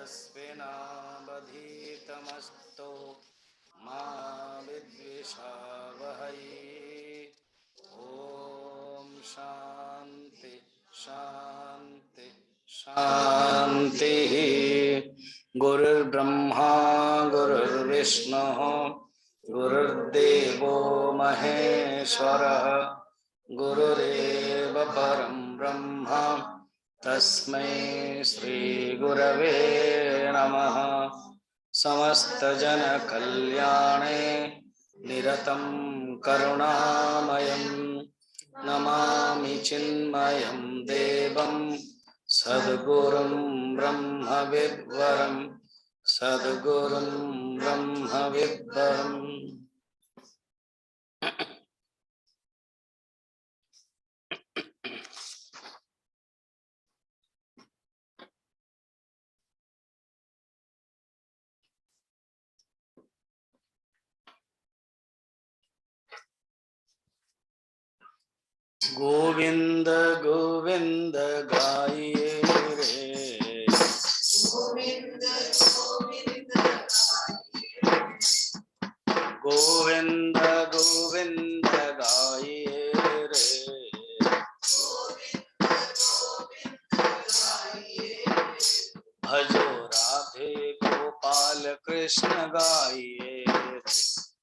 तेजस्विनावधीतमस्तु मा विद्विषावहै। ओम शांति शांति शांति। गुरुर्ब्रह्मा गुरुर्विष्णु गुरुर्देवो महेश्वरः गुरुरेव परं ब्रह्म तस्मै श्री गुरवे नमः। समस्त जन कल्याणे निरतं करुणामयं नमामि चिन्मयं देवं सद्गुरुं ब्रह्मविद्वरं सद्गुरुं ब्रह्मविद्वरम्। गोविंद गोविंद गाइए रे, गोविंद गोविंद गोविंद गोविंद गाइए रे, भजो राधे गोपाल कृष्ण गाइए रे,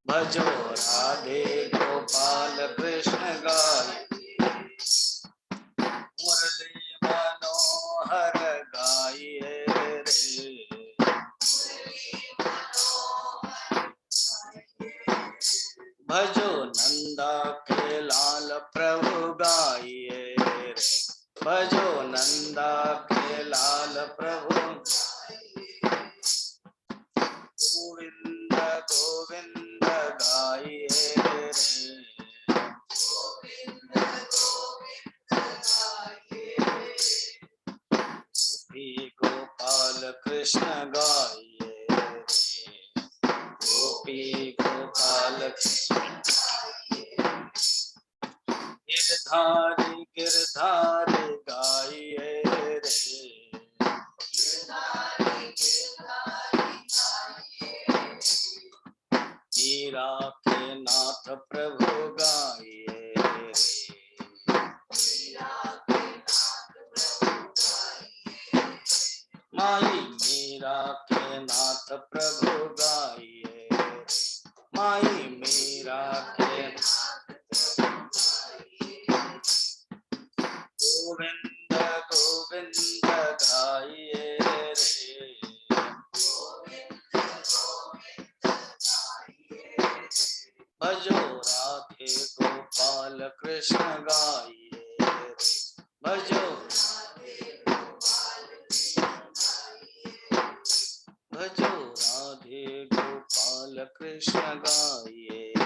भजो राधे गोपाल कृष्ण गाइए। मुरली मनोहर गाइए रे, भजो नंदा के लाल प्रभु गाइए रे, भजो नंदा के लाल प्रभु। गोविंद गोविंद गाइए रे, गोपी गोपाल कृष्ण गाइए रे, गोपी गोपाल गिरधारी गिरधारी गाइए रे, मीरा के नाथ प्रभु गाइए रे, माई मीरा के नाथ प्रभु गाइए रे, माई मीरा के। गोविंद गोविंद गाइए रे, भजो राधे गोपाल कृष्ण गाइए रे, भजो भजो राधे गोपाल कृष्ण गाइए रे।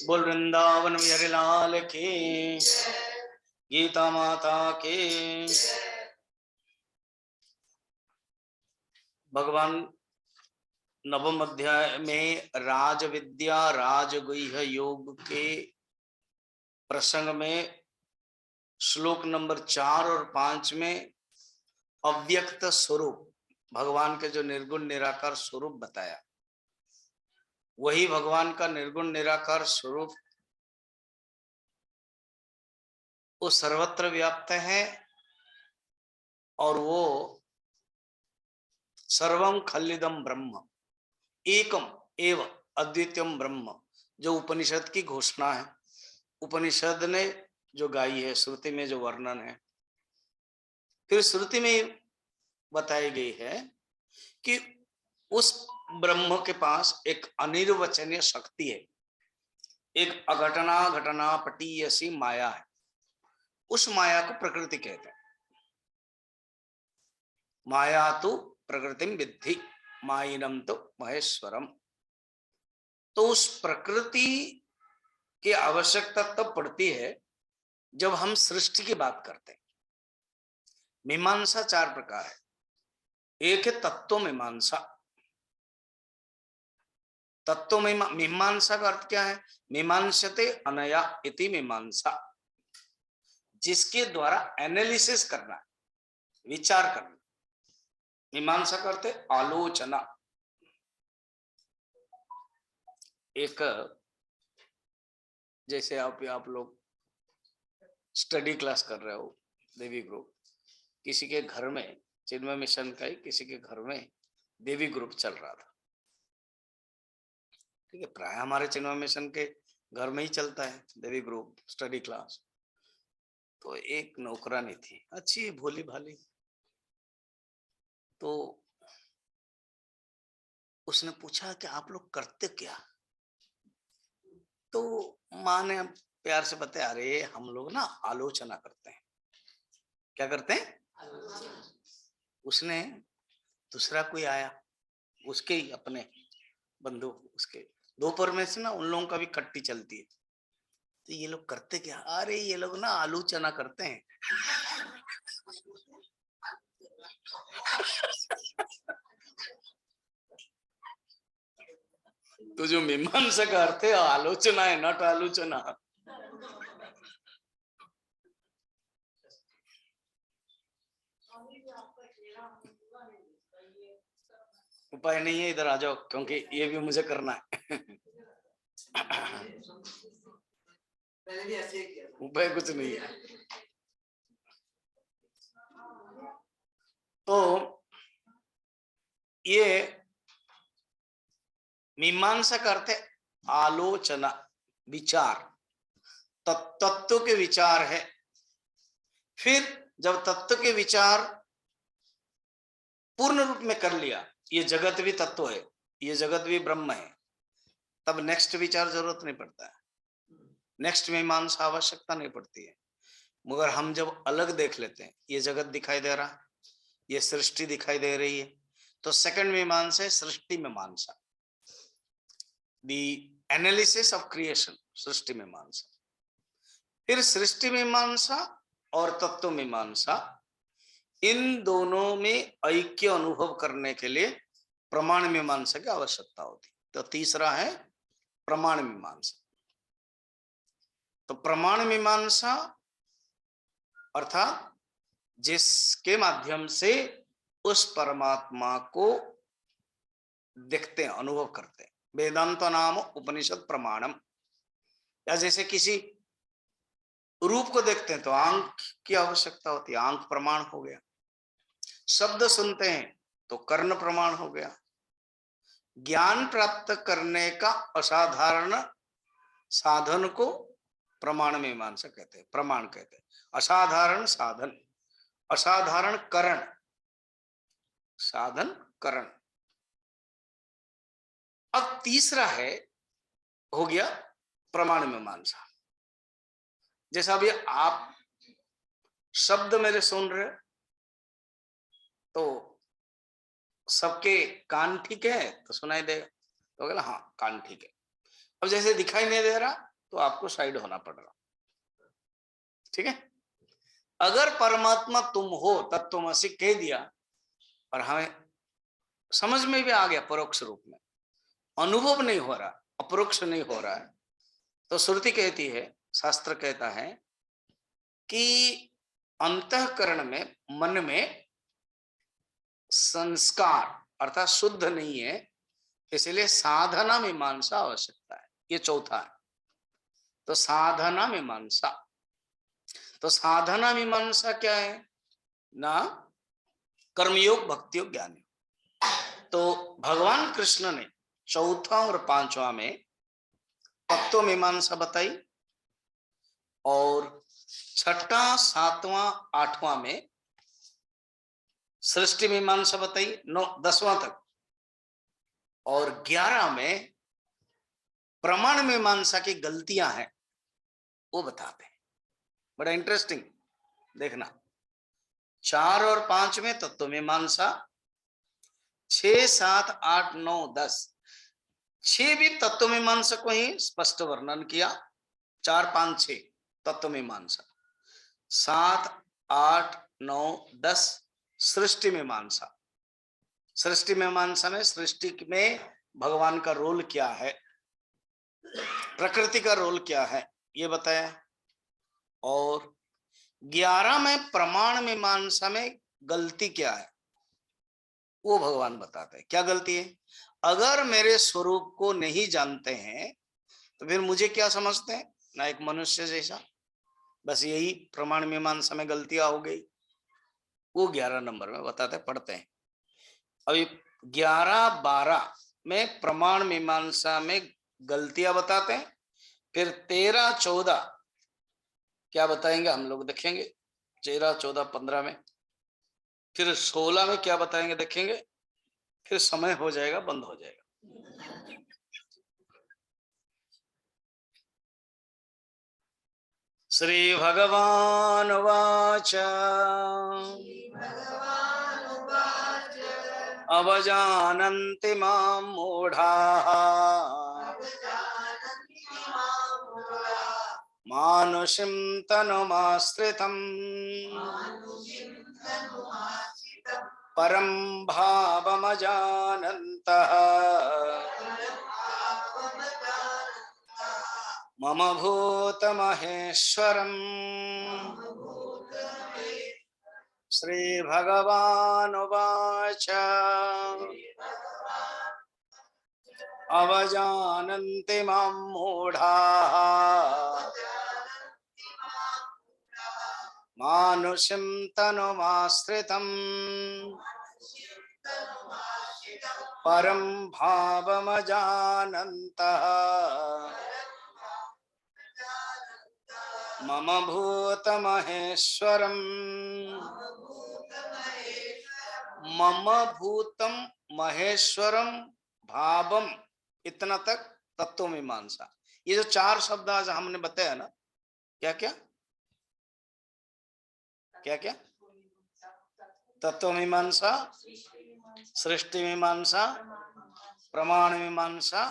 बोल वृंदावन बिहारी लाल की, गीता माता की। भगवान नवम अध्याय में राज विद्या राजगुह्य योग के प्रसंग में श्लोक नंबर 4 और 5 में अव्यक्त स्वरूप भगवान के जो निर्गुण निराकार स्वरूप बताया, वही भगवान का निर्गुण निराकार स्वरूप वो सर्वत्र व्याप्त है और वो सर्वम खल्लिदम ब्रह्म एकम एव अद्वितीयम ब्रह्म, जो उपनिषद की घोषणा है, उपनिषद ने जो गाई है, श्रुति में जो वर्णन है। फिर श्रुति में बताई गई है कि उस ब्रह्म के पास एक अनिर्वचनीय शक्ति है, एक अघटना घटना पटीयसी माया है। उस माया को प्रकृति कहते हैं। माया तो प्रकृतिम विद्धि माइनम तो महेश्वरम। तो उस प्रकृति की आवश्यकता तब पड़ती है जब हम सृष्टि की बात करते हैं। मीमांसा 4 प्रकार है। एक है तत्व मीमांसा। तत्व मीमांसा का अर्थ क्या है? मीमांसते अनया इति मीमांसा। जिसके द्वारा एनालिसिस करना है, विचार करना। मीमांसा करते आलोचना। एक जैसे आप लोग स्टडी क्लास कर रहे हो, देवी ग्रुप, किसी के घर में चिन्मय मिशन का ही किसी के घर में देवी ग्रुप चल रहा था, ठीक है। प्राय हमारे चिन्मय मिशन के घर में ही चलता है देवी ग्रुप स्टडी क्लास। तो एक नौकरानी थी, अच्छी भोली भाली, तो उसने पूछा कि आप लोग करते क्या? तो माँ ने प्यार से बताया, अरे हम लोग ना आलोचना करते हैं। क्या करते हैं? उसने दूसरा कोई आया, उसके ही अपने बंधु, उसके दोपहर में से ना उन लोगों का भी कट्टी चलती है। तो ये लोग करते क्या? अरे ये लोग ना आलोचना करते हैं। तो जो मीमांसा का अर्थ है आलोचना है, नट आलोचना। उपाय नहीं है, इधर आ जाओ, क्योंकि ये भी मुझे करना है। उपाय कुछ नहीं है। तो ये मीमांसा करते आलोचना, विचार, तत्व के विचार है। फिर जब तत्व के विचार पूर्ण रूप में कर लिया, ये जगत भी तत्व है, ये जगत भी ब्रह्म है, तब नेक्स्ट विचार जरूरत नहीं पड़ता है, नेक्स्ट मीमांसा आवश्यकता नहीं पड़ती है। मगर हम जब अलग देख लेते हैं, ये जगत दिखाई दे रहा है, ये सृष्टि दिखाई दे रही है, तो सेकंड मीमांसा है सृष्टि मीमांसा, द एनालिसिस ऑफ क्रिएशन, सृष्टि मीमांसा। फिर सृष्टि मीमांसा और तत्व मीमांसा, इन दोनों में ऐक्य अनुभव करने के लिए प्रमाण मीमांसा की आवश्यकता होती। तो तीसरा है प्रमाण मीमांसा। तो प्रमाण मीमांसा अर्थात जिसके माध्यम से उस परमात्मा को देखते हैं, अनुभव करते हैं। वेदांत नाम उपनिषद प्रमाणम। या जैसे किसी रूप को देखते हैं तो आंख की आवश्यकता होती है, आंख प्रमाण हो गया। शब्द सुनते हैं तो कर्ण प्रमाण हो गया। ज्ञान प्राप्त करने का असाधारण साधन को प्रमाण मीमांसा कहते हैं, प्रमाण कहते हैं। असाधारण साधन, असाधारण करण, साधन करण। अब तीसरा है, हो गया प्रमाण मीमांसा। जैसा अभी आप शब्द मेरे सुन रहे, तो सबके कान ठीक है तो सुनाई देगा, तो बोला हाँ कान ठीक है। अब जैसे दिखाई नहीं दे रहा तो आपको साइड होना पड़ रहा, ठीक है। अगर परमात्मा तुम हो, तत्त्वमसि कह दिया और हमें समझ में भी आ गया परोक्ष रूप में, अनुभव नहीं हो रहा, अपरोक्ष नहीं हो रहा है, तो श्रुति कहती है, शास्त्र कहता है कि अंतःकरण में, मन में संस्कार अर्थात शुद्ध नहीं है, इसलिए साधना मीमांसा आवश्यकता है। ये चौथा है। तो साधना मीमांसा, तो साधना मीमांसा क्या है ना? कर्मयोग, भक्ति योग, ज्ञान योग। तो भगवान कृष्ण ने चौथा और पांचवा में तत्व मीमांसा बताई, और छठा, सातवां, आठवां में सृष्टि मीमांसा बताई, 9, 10वां तक, और 11 में प्रमाण मीमांसा की गलतियां हैं वो बताते हैं। बड़ा इंटरेस्टिंग देखना। 4 और 5 में तत्व मीमांसा, 6, 7, 8, 9, 10, 6 भी तत्व मीमांसा को ही स्पष्ट वर्णन किया। 4, 5, 6 तत्व मीमांसा, 7, 8, 9, 10 सृष्टि मीमांसा। सृष्टि मीमांसा में सृष्टि में भगवान का रोल क्या है, प्रकृति का रोल क्या है, ये बताया। और 11 में प्रमाण मीमांसा में गलती क्या है वो भगवान बताते हैं। क्या गलती है? अगर मेरे स्वरूप को नहीं जानते हैं तो फिर मुझे क्या समझते हैं? ना एक मनुष्य जैसा। बस यही प्रमाण मीमांसा में गलतियां हो गई। वो 11 नंबर में बताते पढ़ते हैं। अभी 11-12 में प्रमाण मीमांसा में गलतियां बताते हैं। फिर 13-14 क्या बताएंगे हम लोग देखेंगे। 13-14-15 में। फिर 16 में क्या बताएंगे देखेंगे। फिर समय हो जाएगा, बंद हो जाएगा। श्री भगवान वाच अवजानन्ति मां मूढ़ाः मानुषीं तनुमाश्रितम् परं भावमजानन्तः मम भूतमहेश्वरम्। श्री भगवानुवाच अवजानन्ति मां मूढ़ाः मानुषीं तनुमाश्रितम् परं भावमजानन्तः मम भूतमहेश्वरम्। मम भूतम महेश्वरम भावम, इतना तक तत्व मीमांसा। ये जो 4 शब्द आज हमने बताया ना, क्या क्या क्या क्या? तत्व मीमांसा, सृष्टि मीमांसा, प्रमाण मीमांसा,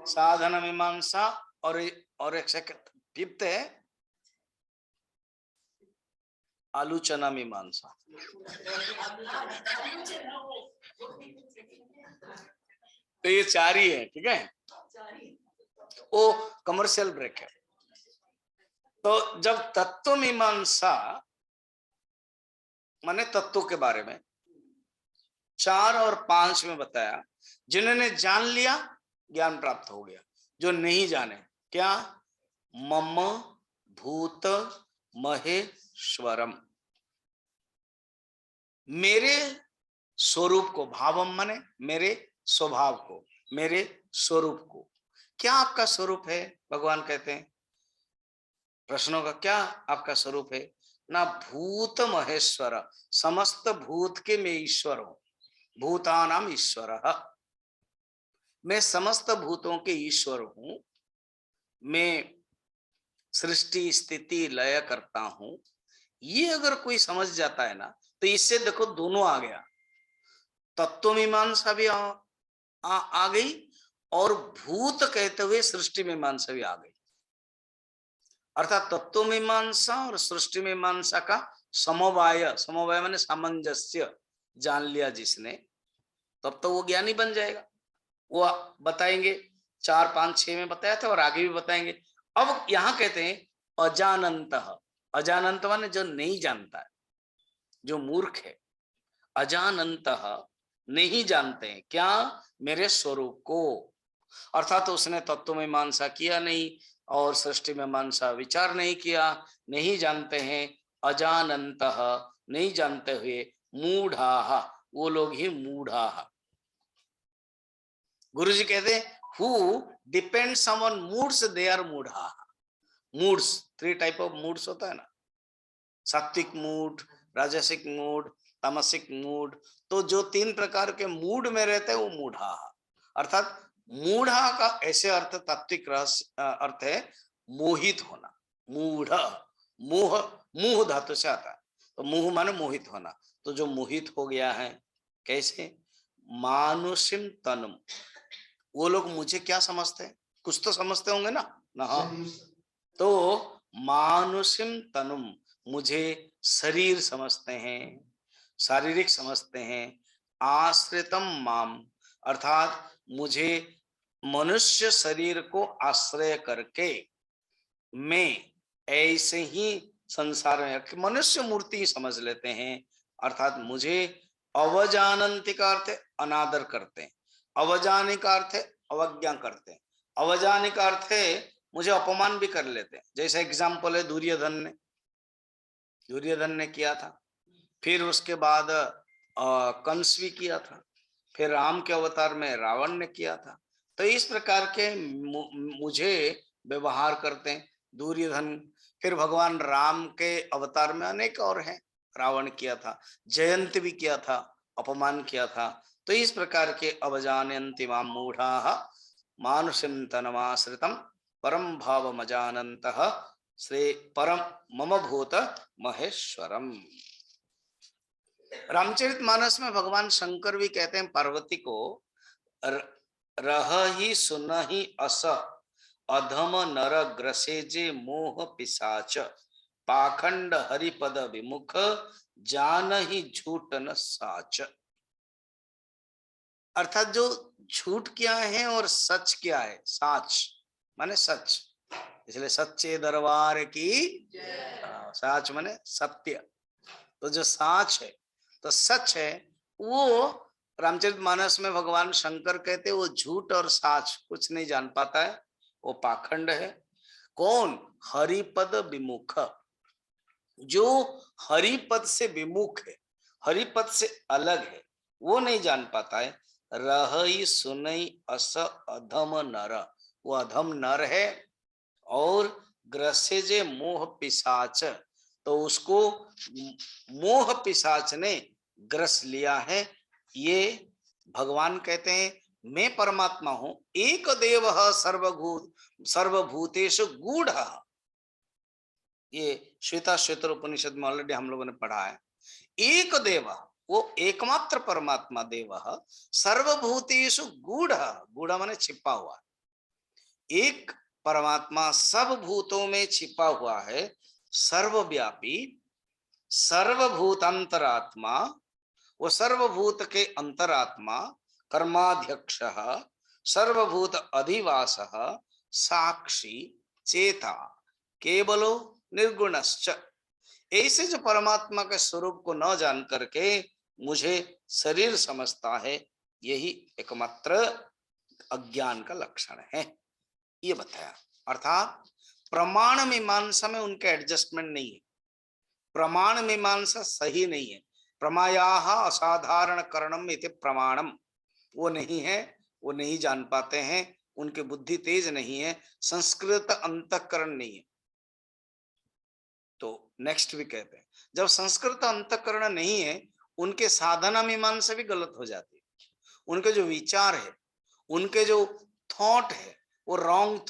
साधन मीमांसा, और एक सेकंड फिफ्थ है आलोचना मीमांसा। तो ये 4 ही है, ठीक है। वो कमर्शियल ब्रेक है। तो जब तत्व मीमांसा माने तत्वों के बारे में 4 और 5 में बताया, जिन्होंने जान लिया ज्ञान प्राप्त हो गया, जो नहीं जाने क्या? मम भूत महेश्वरम, मेरे स्वरूप को, भावम माने मेरे स्वभाव को, मेरे स्वरूप को। क्या आपका स्वरूप है? भगवान कहते हैं प्रश्नों का, क्या आपका स्वरूप है? ना भूत महेश्वर, समस्त भूत के मैं ईश्वर हूं। भूतानाम ईश्वर, मैं समस्त भूतों के ईश्वर हूं। मैं सृष्टि स्थिति लय करता हूं। ये अगर कोई समझ जाता है ना, तो इससे देखो दोनों आ गया। तत्व मीमांसा भी आ गई, और भूत कहते हुए सृष्टि मीमांसा भी आ गई। अर्थात तत्व मीमांसा और सृष्टि मीमांसा का समवाय, समवाय माने सामंजस्य जान लिया जिसने, तब तो वो ज्ञानी बन जाएगा। वो बताएंगे 4, 5, 6 में बताया था, और आगे भी बताएंगे। अब यहां कहते हैं अजानंत। अजानंत माने जो नहीं जानता है, जो मूर्ख है। अजानंत, नहीं जानते हैं क्या? मेरे स्वरूप को। अर्थात तो उसने तत्व में मीमांसा किया नहीं, और सृष्टि में मीमांसा विचार नहीं किया, नहीं जानते हैं। अजानंत, नहीं जानते हुए। मूढ़ा, वो लोग ही मूढ़ा। गुरु जी कहते हैं who depends on moods they are मूढ़ा। मूड्स 3 टाइप ऑफ मूड्स होता है ना, सात्विक मूड, राजसिक मूड, तामसिक मूड। तो जो 3 प्रकार के मूड में रहते हैं वो मूढ़ा। अर्थात मूढ़ा का ऐसे अर्थ, तात्विक अर्थ है मोहित होना। मूढ़, मोह, मुह धातु से आता है, तो मुह माने मोहित होना। तो जो मोहित हो गया है, कैसे? मानुषिम तनुम, वो लोग मुझे क्या समझते हैं? कुछ तो समझते होंगे ना। ना, तो मानुषिम तनुम, मुझे शरीर समझते हैं, शारीरिक समझते हैं। आश्रितम माम, अर्थात मुझे मनुष्य शरीर को आश्रय करके मैं ऐसे ही संसार में मनुष्य मूर्ति समझ लेते हैं, अर्थात मुझे अवजानन्ति का अर्थ है अनादर करते हैं, अवजानी का अर्थ है अवज्ञा करते हैं, अवजानी का अर्थ है मुझे अपमान भी कर लेते हैं। जैसे एग्जाम्पल है दुर्योधन ने किया था, फिर उसके बाद कंस भी किया था, फिर राम के अवतार में रावण ने किया था। तो इस प्रकार के मुझे व्यवहार करते हैं दुर्योधन। फिर भगवान राम के अवतार में अनेक और हैं, रावण किया था, जयंत भी किया था, अपमान किया था। तो इस प्रकार के अवजानन्ति मां मूढ़ाः मानुषं तनमाश्रितं परम भावमजानन्तः श्री परम मम भूत महेश्वरम। रामचरितमानस में भगवान शंकर भी कहते हैं पार्वती को, रह ही सुन ही अस अधम नर ग्रसे जे मोह पिशाच पाखंड हरिपद विमुख जान ही झूठ न साच। अर्थात जो झूठ क्या है और सच क्या है, साच माने सच, इसलिए सच्चे दरबार की साच माने सत्य। तो जो साच है तो सच है, वो रामचरितमानस में भगवान शंकर कहते वो झूठ और साच कुछ नहीं जान पाता है, वो पाखंड है। कौन? हरिपद विमुख, जो हरिपद से विमुख है, हरिपद से अलग है, वो नहीं जान पाता है। रही सुनई अस अधम नर, वो अधम नर है। और ग्रसे जे मोह पिशाच, तो उसको मोह पिशाच ने ग्रस लिया है। ये भगवान कहते हैं मैं परमात्मा हूं, एक देव सर्वभूतेषु गूढ़। ये श्वेता श्वेतर उपनिषद में ऑलरेडी हम लोगों ने पढ़ा है। एक देव, वो एकमात्र परमात्मा देव, सर्वभूतेषु गूढ़, गूढ़ माने छिपा हुआ, एक परमात्मा सब भूतों में छिपा हुआ है, सर्वव्यापी, सर्वभूत अंतरात्मा, वो सर्वभूत के अंतरात्मा, कर्माध्यक्ष, सर्वभूत अधिवासः, साक्षी, चेता, केवलो निर्गुणश्च। ऐसे जो परमात्मा के स्वरूप को न जान करके मुझे शरीर समझता है, यही एकमात्र अज्ञान का लक्षण है, ये बताया। अर्थात प्रमाण मीमांसा में उनके एडजस्टमेंट नहीं है, प्रमाण मीमांसा सही नहीं है। प्रमायाः असाधारण करणम इति प्रमाणम, वो नहीं है, वो नहीं जान पाते हैं, उनकी बुद्धि तेज नहीं है, संस्कृत अंतःकरण नहीं है। तो नेक्स्ट भी कहते हैं जब संस्कृत अंतःकरण नहीं है, उनके साधना मीमांसा भी गलत हो जाती है। उनके जो विचार है, उनके जो थॉट है, वो रॉन्ग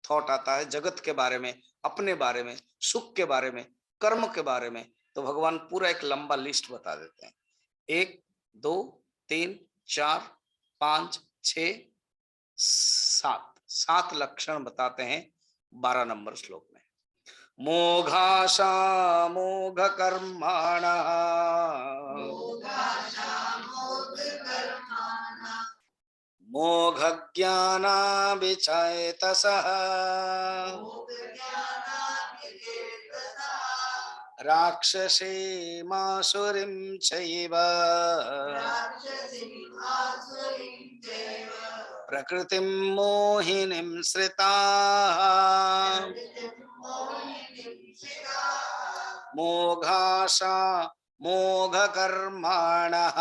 थॉट आता है जगत के बारे में, अपने बारे में, सुख के बारे में, कर्म के बारे में। तो भगवान पूरा एक लंबा लिस्ट बता देते हैं, 1 2 3 4 5 6 7 लक्षण बताते हैं 12 नंबर श्लोक में। मोघाशा मोघ कर्माणः मोघ ज्ञाना विचेतसः राक्षसे मासुरीं चैव प्रकृतिं मोहिनीं श्रिताः मोघाशा मोघ कर्माणः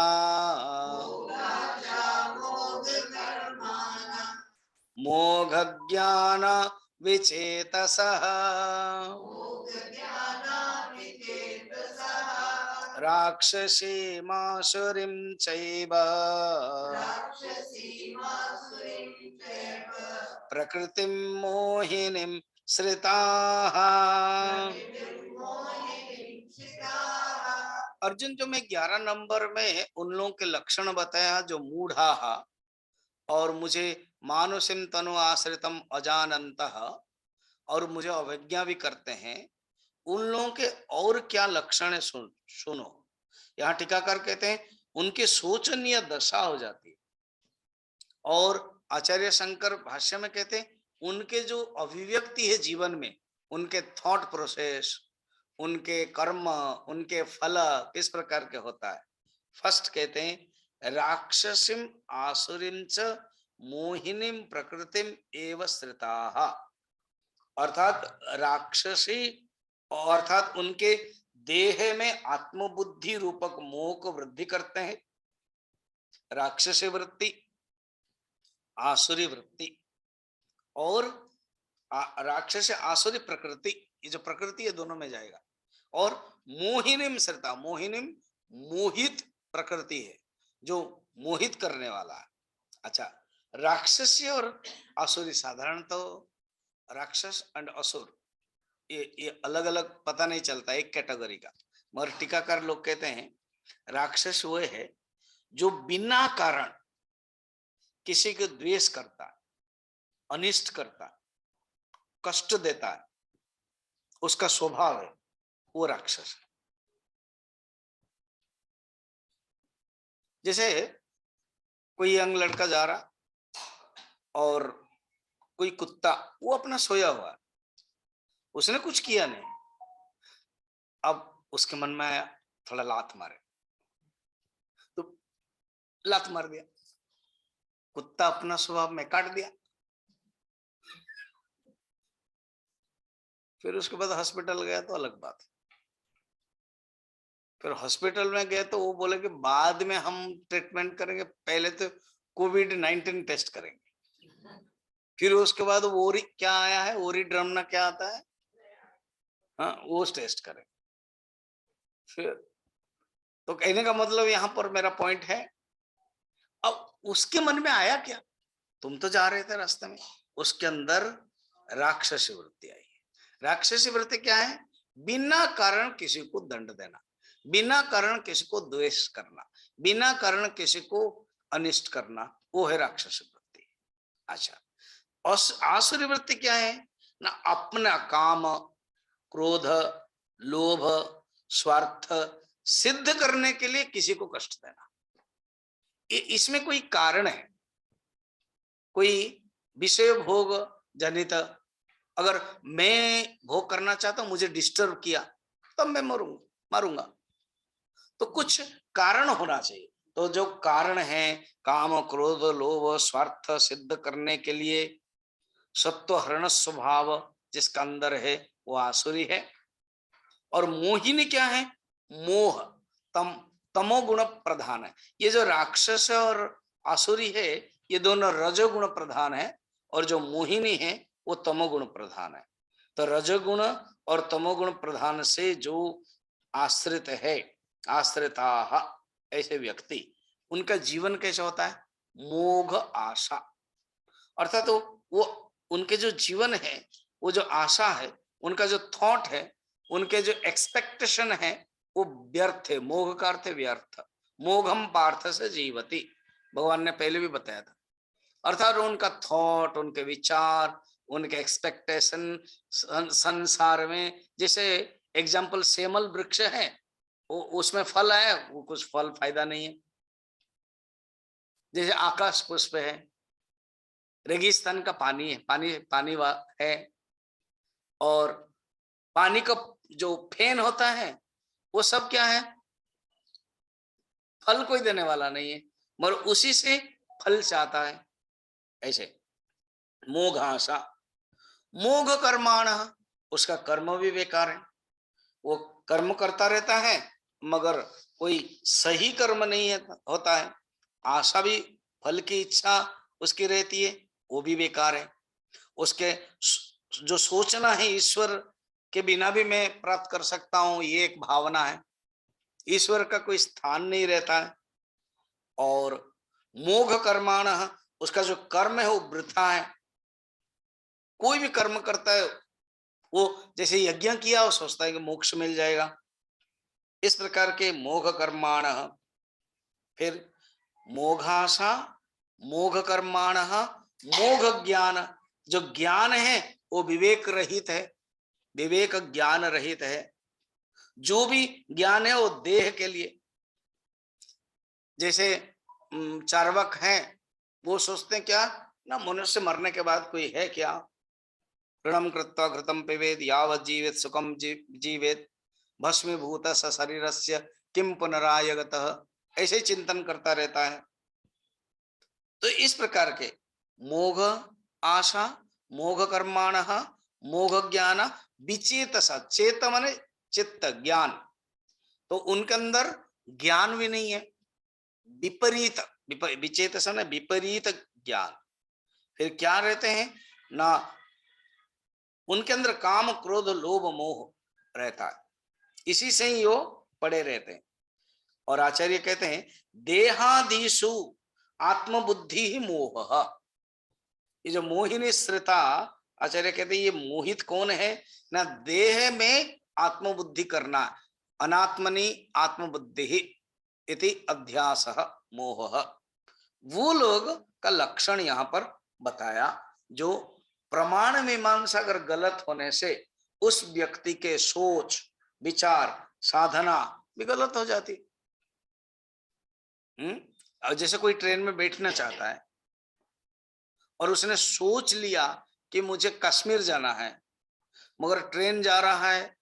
मोघ ज्ञान विचेतसः राक्षसी मासुरीं चैव प्रकृतिं मोहिनीं श्रिताः। अर्जुन, जो मैं 11 नंबर में उन लोगों के लक्षण बताया जो मूढ़ा और मुझे मानुषिम तनु आश्रितम अजानन्तः और मुझे अवज्ञा भी करते हैं, उन लोगों के और क्या लक्षण है सुनो। यहाँ टीकाकार कहते हैं उनकी शोचनीय दशा हो जाती है, और आचार्य शंकर भाष्य में कहते हैं उनके जो अभिव्यक्ति है जीवन में, उनके थॉट प्रोसेस, उनके कर्म, उनके फल किस प्रकार के होता है। फर्स्ट कहते हैं राक्षसीम आसुरीम च मोहिनीम प्रकृतिम एव श्रिताः, अर्थात राक्षसी अर्थात उनके देह में आत्मबुद्धि रूपक मोह को वृद्धि करते हैं, राक्षसी वृत्ति, आसुरी वृत्ति और राक्षस आसुरी प्रकृति, ये जो प्रकृति है दोनों में जाएगा। और मोहिनीम श्रिता, मोहिनीम मोहित प्रकृति है, जो मोहित करने वाला है। अच्छा, राक्षसी और आसुरी, साधारण तो राक्षस एंड असुर ये अलग अलग पता नहीं चलता एक कैटेगरी का, मगर टीकाकार लोग कहते हैं राक्षस वो है जो बिना कारण किसी को द्वेष करता है, अनिष्ट करता है, कष्ट देता है, उसका स्वभाव है, वो राक्षस है। जैसे कोई यंग लड़का जा रहा और कोई कुत्ता वो अपना सोया हुआ है, उसने कुछ किया नहीं, अब उसके मन में आया थोड़ा लात मारे, तो लात मार दिया, कुत्ता अपना स्वभाव में काट दिया। फिर उसके बाद हॉस्पिटल गया तो अलग बात है। फिर हॉस्पिटल में गए तो वो बोले कि बाद में हम ट्रीटमेंट करेंगे, पहले तो कोविड-19 टेस्ट करेंगे, फिर उसके बाद ओरी क्या आया है, ओरी ड्रमना क्या आता है, हाँ वो टेस्ट करेंगे। फिर तो कहने का मतलब यहां पर मेरा पॉइंट है, अब उसके मन में आया क्या, तुम तो जा रहे थे रास्ते में, उसके अंदर राक्षसी वृत्ति आई है। राक्षसी वृत्ति क्या है, बिना कारण किसी को दंड देना, बिना कारण किसी को द्वेष करना, बिना कारण किसी को अनिष्ट करना, वो है राक्षसी वृत्ति। अच्छा, आसुरी वृत्ति क्या है ना, अपना काम, क्रोध, लोभ, स्वार्थ सिद्ध करने के लिए किसी को कष्ट देना। इसमें कोई कारण है, कोई विषय भोग जनित, अगर मैं भोग करना चाहता हूं, मुझे डिस्टर्ब किया तब मैं मारूंगा, तो कुछ कारण होना चाहिए। तो जो कारण है काम, क्रोध, लोभ, स्वार्थ सिद्ध करने के लिए सत्व हरण स्वभाव जिसका अंदर है वो आसुरी है। और मोहिनी क्या है, मोह, तमोगुण प्रधान है। ये जो राक्षस और आसुरी है ये दोनों रजोगुण प्रधान है, और जो मोहिनी है वो तमोगुण प्रधान है। तो रजोगुण और तमोगुण प्रधान से जो आश्रित है, आश्रिता ऐसे व्यक्ति, उनका जीवन कैसा होता है, मोघ आशा, अर्थात तो वो उनके जो जीवन है, वो जो आशा है, उनका जो थॉट है, उनके जो एक्सपेक्टेशन है वो व्यर्थ है। मोघ का अर्थ है व्यर्थ, मोघम पार्थ से जीवती, भगवान ने पहले भी बताया था। अर्थात उनका थॉट, उनके विचार, उनके एक्सपेक्टेशन संसार में, जैसे एग्जाम्पल सेमल वृक्ष है, वो उसमें फल है, वो कुछ फल फायदा नहीं है। जैसे आकाश पुष्प है, रेगिस्तान का पानी है, पानी है, और पानी का जो फेन होता है वो सब क्या है, फल कोई देने वाला नहीं है, मगर उसी से फल चाहता है। ऐसे मोघ आशा, मोघ कर्माण, उसका कर्म भी बेकार है, वो कर्म करता रहता है मगर कोई सही कर्म नहीं है, होता है। आशा भी, फल की इच्छा उसकी रहती है, वो भी बेकार है। उसके जो सोचना है ईश्वर के बिना भी मैं प्राप्त कर सकता हूं, ये एक भावना है, ईश्वर का कोई स्थान नहीं रहता है। और मोघ कर्माण, उसका जो कर्म है वो वृथा है, कोई भी कर्म करता है वो जैसे यज्ञ किया वो सोचता है कि मोक्ष मिल जाएगा, इस प्रकार के मोघ कर्माण। फिर मोघाशा, मोघ कर्माण, मोघ ज्ञान, जो ज्ञान है वो विवेक रहित है, विवेक ज्ञान रहित है। जो भी ज्ञान है वो देह के लिए, जैसे चार्वक हैं, वो सोचते हैं क्या ना, मनुष्य मरने के बाद कोई है क्या, ऋणम कृत्वा घृतम पिबेद यावत् जीवेत सुखम जीवेत, भस्मीभूत शरीरस्य किम पुनरायगतः, ऐसे चिंतन करता रहता है। तो इस प्रकार के मोघ आशा, मोघ कर्माण, मोघ ज्ञान, विचेतसा, चेत माने चित्त, ज्ञान, तो उनके अंदर ज्ञान भी नहीं है, विपरीत, विचेतसा ना विपरीत ज्ञान, फिर क्या रहते हैं ना, उनके अंदर काम क्रोध लोभ मोह रहता है, इसी से ही वो पड़े रहते हैं। और आचार्य कहते हैं देहादिषु आत्मबुद्धि ही मोह, ये जो मोहिनी श्रिता, आचार्य कहते हैं ये मोहित कौन है ना, देह में आत्मबुद्धि करना, अनात्मनि आत्मबुद्धि इति अध्यास मोह, वो लोग का लक्षण यहां पर बताया, जो प्रमाण मीमांसा अगर गलत होने से उस व्यक्ति के सोच विचार साधना भी गलत हो जाती। और जैसे कोई ट्रेन में बैठना चाहता है और उसने सोच लिया कि मुझे कश्मीर जाना है, मगर ट्रेन जा रहा है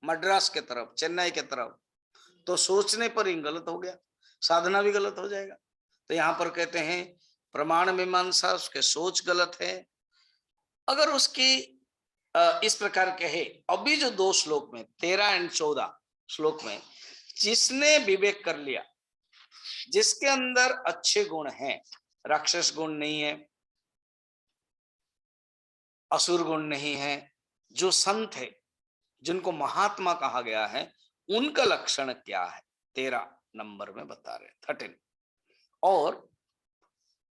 मद्रास के तरफ, चेन्नई के तरफ, तो सोचने पर ही गलत हो गया, साधना भी गलत हो जाएगा। तो यहां पर कहते हैं प्रमाण मीमांसा, उसके सोच गलत है। अगर उसकी इस प्रकार कहे, अभी जो 2 श्लोक में 13 और 14 श्लोक में, जिसने विवेक कर लिया, जिसके अंदर अच्छे गुण हैं, राक्षस गुण नहीं है, असुर गुण नहीं है, जो संत है, जिनको महात्मा कहा गया है, उनका लक्षण क्या है 13 नंबर में बता रहे 13। और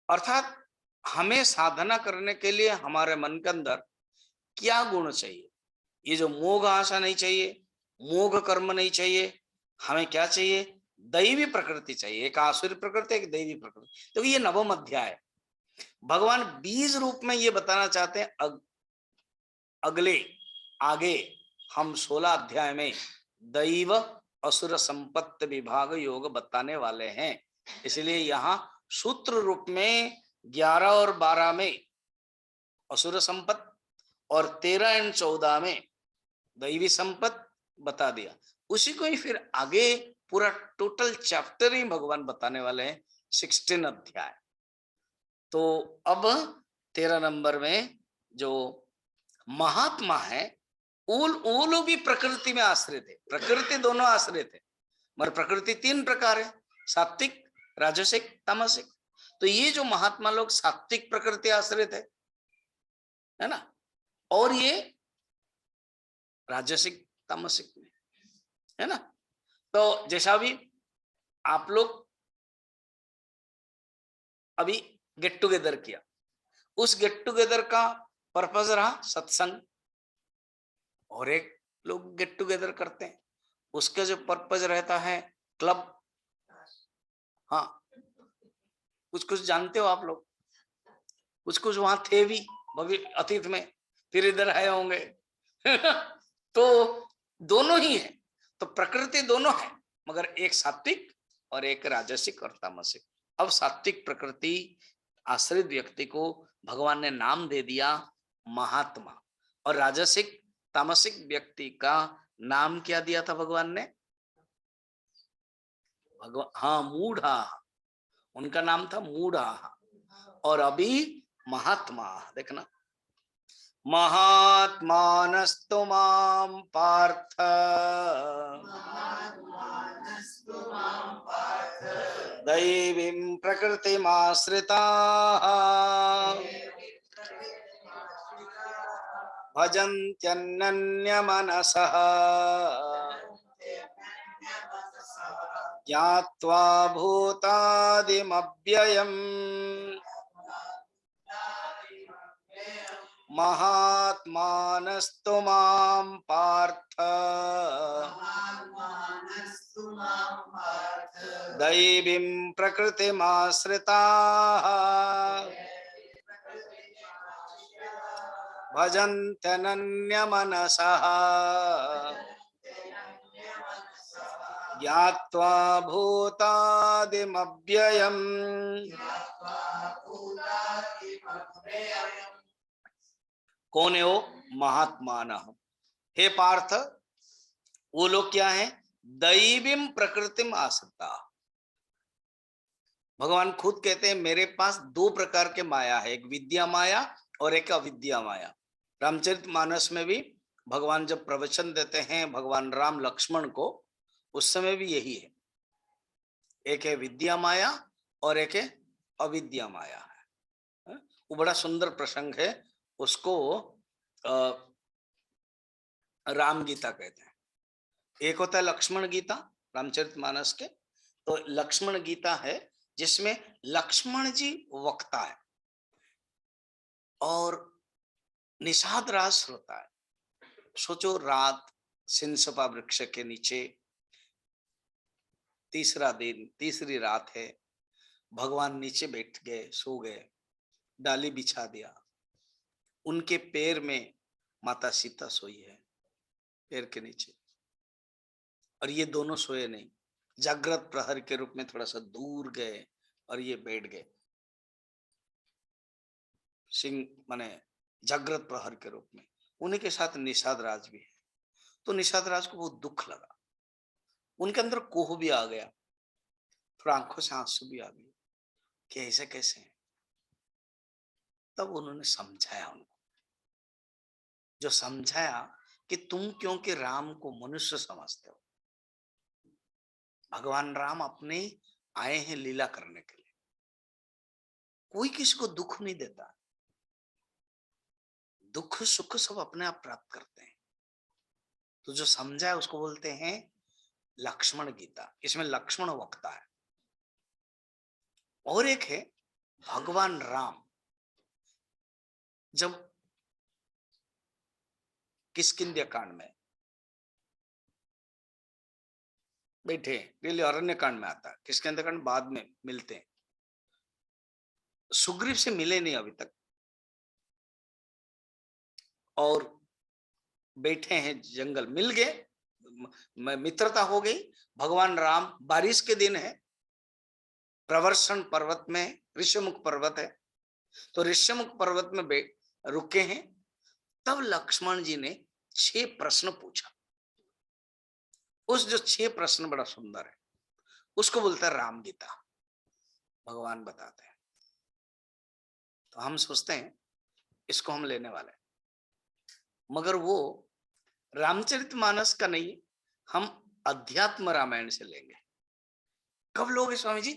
अर्थात हमें साधना करने के लिए हमारे मन के अंदर क्या गुण चाहिए, ये जो मोघ आशा नहीं चाहिए, मोघ कर्म नहीं चाहिए, हमें क्या चाहिए, दैवी प्रकृति चाहिए, एक आसुरी प्रकृति, एक दैवी प्रकृति। तो ये नवम अध्याय है, भगवान बीज रूप में ये बताना चाहते हैं। अगले आगे हम 16 अध्याय में दैव असुर संपत्ति विभाग योग बताने वाले हैं, इसलिए यहाँ सूत्र रूप में 11 और 12 में असुर संपत्ति और 13 और 14 में दैवी संपत्ति बता दिया, उसी को ही फिर आगे पूरा टोटल चैप्टर ही भगवान बताने वाले हैं 16 अध्याय। तो अब 13 नंबर में जो महात्मा है, वो लोग भी प्रकृति में आश्रित है, प्रकृति दोनों आश्रित है, मगर प्रकृति 3 प्रकार है, सात्विक, राजसिक, तामसिक। तो ये जो महात्मा लोग सात्विक प्रकृति आश्रित है ना, और ये राजसिक तामसिक में है ना। तो जैसा भी आप लोग अभी गेट टुगेदर किया, उस गेट टुगेदर का पर्पस रहा सत्संग, और एक लोग गेट टुगेदर करते हैं, उसका जो पर्पस रहता है क्लब। हाँ, कुछ कुछ जानते हो आप लोग, कुछ कुछ वहां थे भी भविष्य अतीत में, फिर इधर आए होंगे तो दोनों ही है, तो प्रकृति दोनों है, मगर एक सात्विक और एक राजसिक और तामसिक। अब सात्विक प्रकृति आश्रित व्यक्ति को भगवान ने नाम दे दिया महात्मा, और राजसिक तामसिक व्यक्ति का नाम क्या दिया था भगवान ने, हाँ मूढ़ा, उनका नाम था मूढ़ा। और अभी महात्मा, देखना, महात्मानस्तु मां पार्थ दैवीं प्रकृतिमाश्रिताः भजन्त्यनन्यमनसः ज्ञात्वा भूतादिमव्ययम् महात्मानस्तु मां पार्थ दैवीं प्रकृतिमाश्रिताः भजन्त्यनन्यमनसः ज्ञात्वा भूतादिमव्ययम्। कौन है वो महात्मान? हे पार्थ, वो लोग क्या है? दैवीम प्रकृतिम आश्रिता। भगवान खुद कहते हैं मेरे पास दो प्रकार के माया है, एक विद्या माया और एक अविद्या माया। रामचरितमानस में भी भगवान जब प्रवचन देते हैं भगवान राम लक्ष्मण को, उस समय भी यही है, एक है विद्या माया और एक है अविद्या माया है। वो बड़ा सुंदर प्रसंग है, उसको राम गीता कहते हैं। एक होता है लक्ष्मण गीता रामचरितमानस के, तो लक्ष्मण गीता है जिसमें लक्ष्मण जी वक्ता है और निषाद राज श्रोता है। सोचो, रात सिंसपा वृक्ष के नीचे, तीसरा दिन, तीसरी रात है, भगवान नीचे बैठ गए, सो गए, डाली बिछा दिया, उनके पैर में माता सीता सोई है, पैर के नीचे, और ये दोनों सोए नहीं, जागृत प्रहर के रूप में थोड़ा सा दूर गए और ये बैठ गए, सिंह माने जागृत प्रहर के रूप में। उन्हीं के साथ निषाद राज भी है। तो निषाद राज को बहुत दुख लगा, उनके अंदर कोह भी आ गया, थोड़ा आंखों से आंसू भी आ गए कि ऐसे कैसे है। तब उन्होंने समझाया उनको, जो समझाया कि तुम क्योंकि राम को मनुष्य समझते हो, भगवान राम अपने आए हैं लीला करने के लिए, कोई किसी को दुख नहीं देता, दुख सुख सब अपने आप प्राप्त करते हैं। तो जो समझा है उसको बोलते हैं लक्ष्मण गीता, इसमें लक्ष्मण वक्ता है। और एक है भगवान राम जब किष्किंध्या कांड में बैठे, पहले अरण्य कांड में आता है, किष्किंध्या कांड बाद में मिलते हैं, सुग्रीव से मिले नहीं अभी तक, और बैठे हैं जंगल, मिल गए, मित्रता हो गई। भगवान राम, बारिश के दिन है, प्रवर्षण पर्वत में, ऋषिमुख पर्वत है, तो ऋषिमुख पर्वत में रुके हैं। तब लक्ष्मण जी ने 6 प्रश्न पूछा। उस जो 6 प्रश्न बड़ा सुंदर है, उसको बोलता है राम गीता, भगवान बताते हैं। तो हम सोचते हैं इसको हम लेने वाले, मगर वो रामचरितमानस का नहीं, हम अध्यात्म रामायण से लेंगे। कब लोगे स्वामी जी?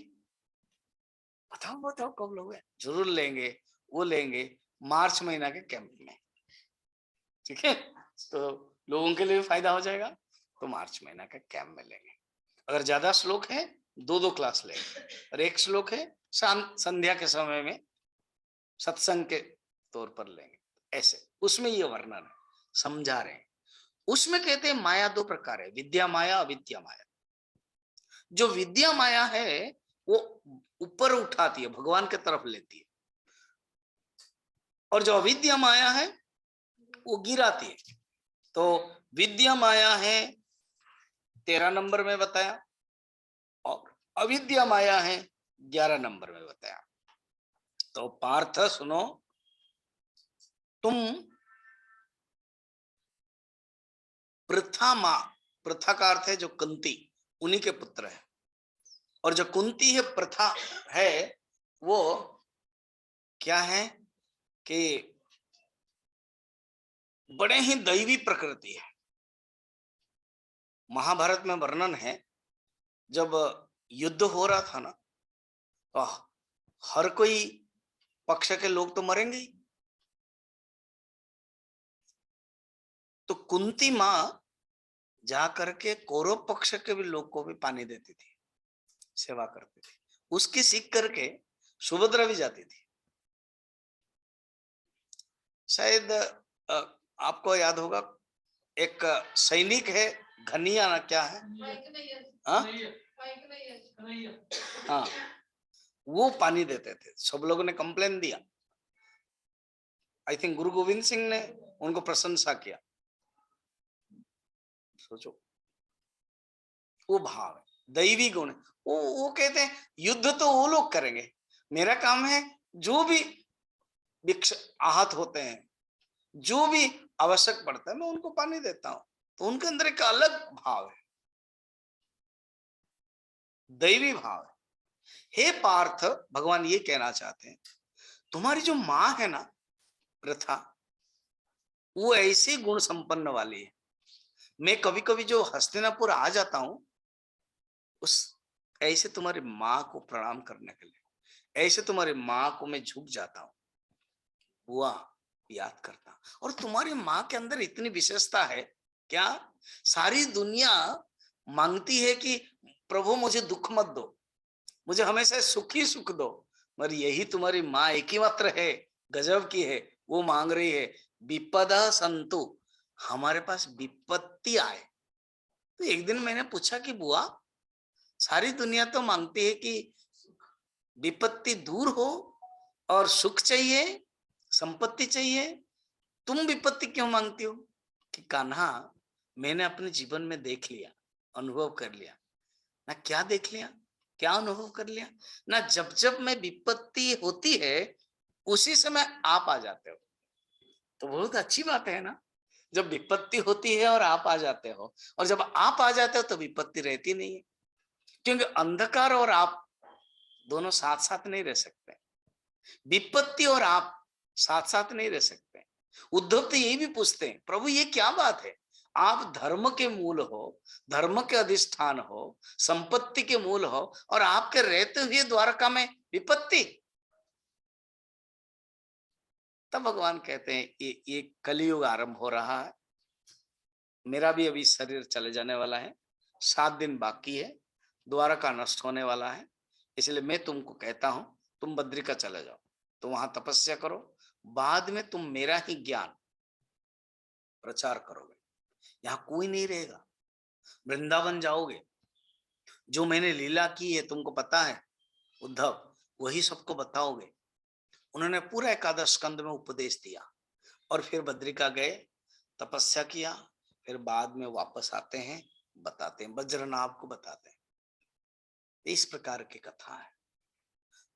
बताओ बताओ कब लोगे? जरूर लेंगे, वो लेंगे मार्च महीना के कैंप में, ठीक है? तो लोगों के लिए भी फायदा हो जाएगा, तो मार्च महीना के कैंप में लेंगे। अगर ज्यादा श्लोक है 2-2 क्लास लेंगे, और एक श्लोक है शाम संध्या के समय में सत्संग के तौर पर लेंगे। ऐसे उसमें ये वर्णन है, समझा रहे हैं। उसमें कहते हैं माया 2 प्रकार है, विद्या माया, अविद्या माया। जो विद्या माया है वो ऊपर उठाती है, भगवान की तरफ लेती है, और जो अविद्या माया है वो गिराती है। तो विद्या माया है 13 नंबर में बताया, और अविद्या माया है 11 नंबर में बताया। तो पार्थ सुनो, तुम प्रथा का अर्थ है जो कुंती, उन्हीं के पुत्र है, और जो कुंती है प्रथा है, वो क्या है कि बड़े ही दैवी प्रकृति है। महाभारत में वर्णन है, जब युद्ध हो रहा था ना, तो हर कोई पक्ष के लोग तो मरेंगे ही, तो कुंती माँ जा करके कौरव पक्ष के भी लोग को भी पानी देती थी, सेवा करती थी। उसकी सीख करके सुभद्रा भी जाती थी। शायद आपको याद होगा, एक सैनिक है, घनिया ना क्या है, हाँ, वो पानी देते थे। सब लोगों ने कंप्लेन दिया, आई थिंक गुरु गोविंद सिंह ने उनको प्रशंसा किया। सोचो, वो भाव है, दैवी गुण है। वो कहते हैं युद्ध तो वो लोग करेंगे, मेरा काम है जो भी आहत होते हैं, जो भी आवश्यक पड़ता है, मैं उनको पानी देता हूं। तो उनके अंदर एक अलग भाव है, दैवी भाव है। हे पार्थ, भगवान ये कहना चाहते हैं, तुम्हारी जो माँ है ना प्रथा, वो ऐसे गुण संपन्न वाली है। मैं कभी कभी जो हस्तिनापुर आ जाता हूं, उस ऐसे तुम्हारी माँ को प्रणाम करने के लिए, ऐसे तुम्हारी माँ को मैं झुक जाता हूं, बुआ याद करता। और तुम्हारी माँ के अंदर इतनी विशेषता है क्या, सारी दुनिया मांगती है कि प्रभु मुझे दुख मत दो, मुझे हमेशा सुख ही सुख दो, मगर यही तुम्हारी माँ एक ही मात्र है, गजब की है, वो मांग रही है विपदा संतु, हमारे पास विपत्ति आए। तो एक दिन मैंने पूछा कि बुआ, सारी दुनिया तो मांगती है कि विपत्ति दूर हो और सुख चाहिए, संपत्ति चाहिए, तुम विपत्ति क्यों मांगती हो? कि कान्हा, मैंने अपने जीवन में देख लिया, अनुभव कर लिया ना। क्या देख लिया, क्या अनुभव कर लिया ना, जब जब मैं विपत्ति होती है उसी समय आप आ जाते हो। तो बहुत अच्छी बात है ना, जब विपत्ति होती है और आप आ जाते हो, और जब आप आ जाते हो तो विपत्ति रहती नहीं है, क्योंकि अंधकार और आप दोनों साथ साथ नहीं रह सकते, विपत्ति और आप साथ साथ नहीं रह सकते। उद्धव तो यही भी पूछते हैं, प्रभु ये क्या बात है, आप धर्म के मूल हो, धर्म के अधिष्ठान हो, संपत्ति के मूल हो, और आपके रहते हुए द्वारका में विपत्ति। तब भगवान कहते हैं ये कलयुग आरंभ हो रहा है, मेरा भी अभी शरीर चले जाने वाला है, 7 दिन बाकी है, द्वारका नष्ट होने वाला है, इसलिए मैं तुमको कहता हूं तुम बद्रिका चले जाओ, तो वहां तपस्या करो, बाद में तुम मेरा ही ज्ञान प्रचार करोगे, यहाँ कोई नहीं रहेगा, वृंदावन जाओगे, जो मैंने लीला की है तुमको पता है उद्धव, वही सबको बताओगे। उन्होंने पूरा एकादश स्कंद में उपदेश दिया, और फिर बद्रिका गए, तपस्या किया, फिर बाद में वापस आते हैं, बताते हैं, वज्रनाभ को बताते हैं। इस प्रकार की कथा है।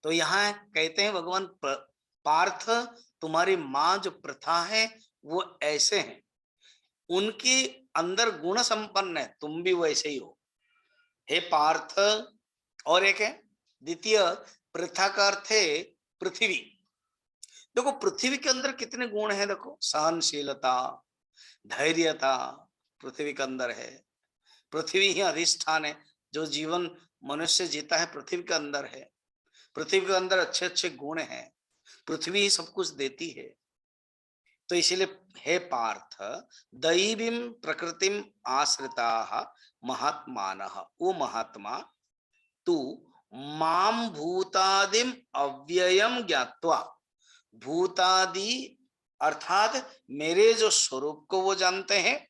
तो यहाँ कहते हैं भगवान पार्थ, तुम्हारी माँ जो प्रथा है वो ऐसे हैं, उनके अंदर गुण संपन्न है, तुम भी वैसे ही हो हे पार्थ। और एक है द्वितीय, प्रथा का अर्थ है पृथ्वी। देखो पृथ्वी के अंदर कितने गुण हैं, देखो सहनशीलता, धैर्यता पृथ्वी के अंदर है, पृथ्वी ही अधिष्ठान है, जो जीवन मनुष्य जीता है पृथ्वी के अंदर है, पृथ्वी के अंदर अच्छे अच्छे गुण हैं, पृथ्वी ही सब कुछ देती है। तो इसीलिए हे पार्थ, दैवीं प्रकृतिम आश्रिता महात्मानः, वो महात्मा तू माम भूतादिम अव्ययम ज्ञात्वा, भूतादि अर्थात मेरे जो स्वरूप को वो जानते हैं,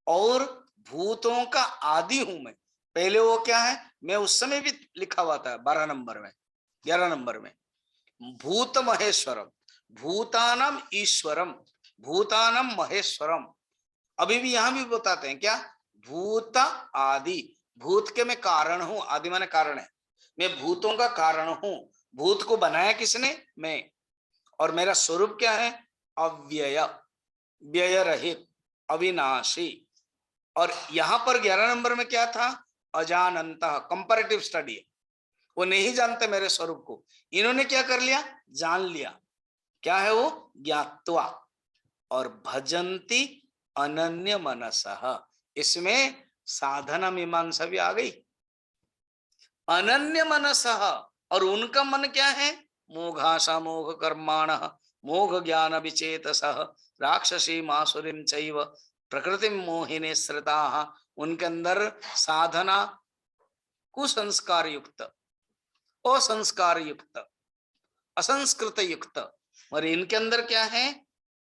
और भूतों का आदि हूं मैं। पहले वो क्या है, मैं उस समय भी लिखा हुआ था 12 नंबर में, 11 नंबर में, भूत महेश्वरम, भूतानम ईश्वरम, भूतानम महेश्वरम। अभी भी यहां भी बताते हैं क्या, भूत आदि, भूत के मैं कारण हूं, आदि माने कारण है, मैं भूतों का कारण हूं, भूत को बनाया किसने, मैं, और मेरा स्वरूप क्या है, अव्यय, व्यय रहित, अविनाशी। और यहां पर 11 नंबर में क्या था, अजानंतः, कंपैरेटिव स्टडी, वो नहीं जानते मेरे स्वरूप को, इन्होंने क्या कर लिया, जान लिया, क्या है वो, ज्ञात्वा। और भजंती अनन्य मनसः, इसमें साधना मीमांसा भी आ गई, अनन्य मनसः, और उनका मन क्या है, मोघाशा मोघ कर्माण, मोघ ज्ञान विचेतसः, राक्षसी मासुरीम चैव प्रकृति मोहिनी श्रिता, उनके अंदर साधना कुसंस्कार युक्त, असंस्कार युक्त, असंस्कृत युक्त, और इनके अंदर क्या है,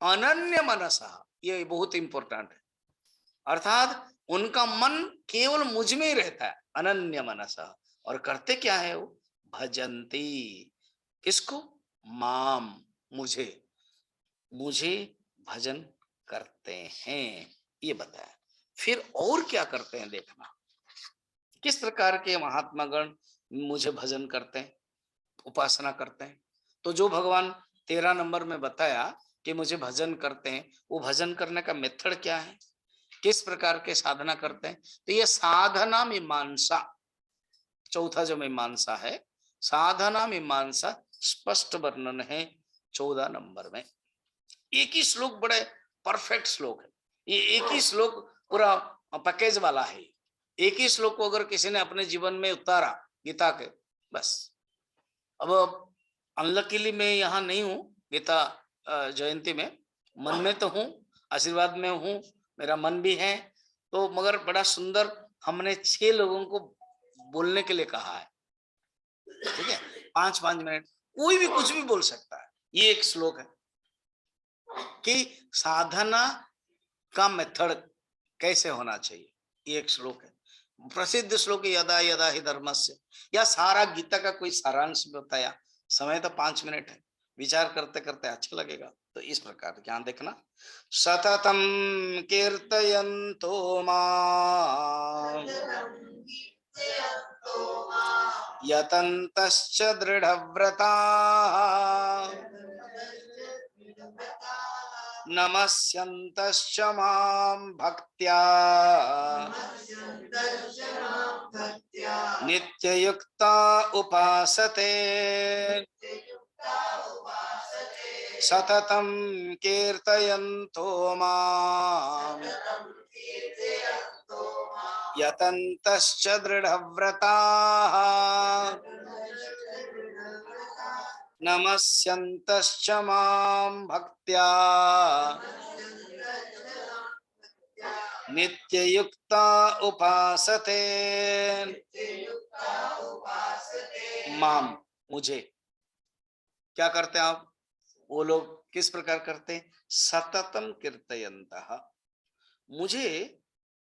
अनन्य मनसः, ये बहुत इंपॉर्टेंट है, अर्थात उनका मन केवल मुझ में ही रहता है, अनन्य मनसः। और करते क्या है वो, भजंती, किसको, माम, मुझे, मुझे भजन करते हैं, ये बताया। फिर और क्या करते हैं देखना, किस प्रकार के महात्मा गण मुझे भजन करते हैं, उपासना करते हैं। तो जो भगवान 13 नंबर में बताया कि मुझे भजन करते हैं, वो भजन करने का मेथड क्या है, किस प्रकार के साधना करते हैं? तो ये साधना मीमांसा, चौथा जो मीमांसा है, साधना मीमांसा स्पष्ट वर्णन है 14 नंबर में। एक ही श्लोक बड़े परफेक्ट श्लोक है, ये एक ही श्लोक पूरा पैकेज वाला है। एक ही श्लोक को अगर किसी ने अपने जीवन में उतारा गीता के, बस। अब अनलकीली मैं यहाँ नहीं हूँ गीता जयंती में, मन में तो हूँ, आशीर्वाद में हूँ, मेरा मन भी है, तो मगर बड़ा सुंदर हमने 6 लोगों को बोलने के लिए कहा है, ठीक है, 5-5 मिनट, कोई भी कुछ भी बोल सकता है। ये एक श्लोक है कि साधना का मेथड कैसे होना चाहिए, ये एक श्लोक है, प्रसिद्ध श्लोक यदा यदा ही धर्मस्य, या सारा गीता का कोई सारांश बताया। समय तो 5 मिनट है, विचार करते करते अच्छा लगेगा। तो इस प्रकार ध्यान देखना, सततम कीर्तयन्तो मां यतन्तश्च दृढव्रताः नमस्यन्तश्च मां भक्त्या नित्ययुक्ता उपासते सततं कीर्तयन्तो मां यतन्तश्च दृढव्रताः नमस्यन्तश्च मां भक्त्या नित्ययुक्ता उपासते। माम, मुझे। क्या करते हैं आप? वो लोग किस प्रकार करते हैं? सततम कीर्तयन्तः, मुझे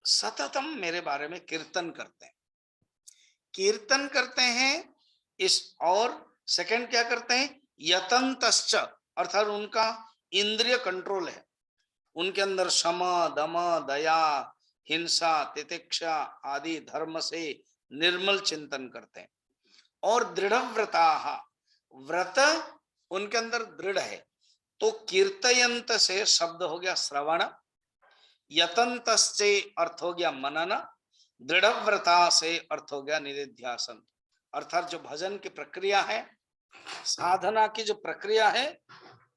सततम मेरे बारे में कीर्तन करते हैं, कीर्तन करते हैं। इस और सेकंड क्या करते हैं? यतन्तश्च, अर्थात उनका इंद्रिय कंट्रोल है, उनके अंदर शम दम दया हिंसा तितिक्षा आदि धर्म से निर्मल चिंतन करते हैं। और दृढ़ व्रता, व्रत उनके अंदर दृढ़ है। तो कीर्तयंत से शब्द हो गया श्रवण, यतंत से अर्थ हो गया मनन, दृढ़ व्रता से अर्थ हो गया निधिध्यासन। अर्थात जो भजन की प्रक्रिया है, साधना की जो प्रक्रिया है,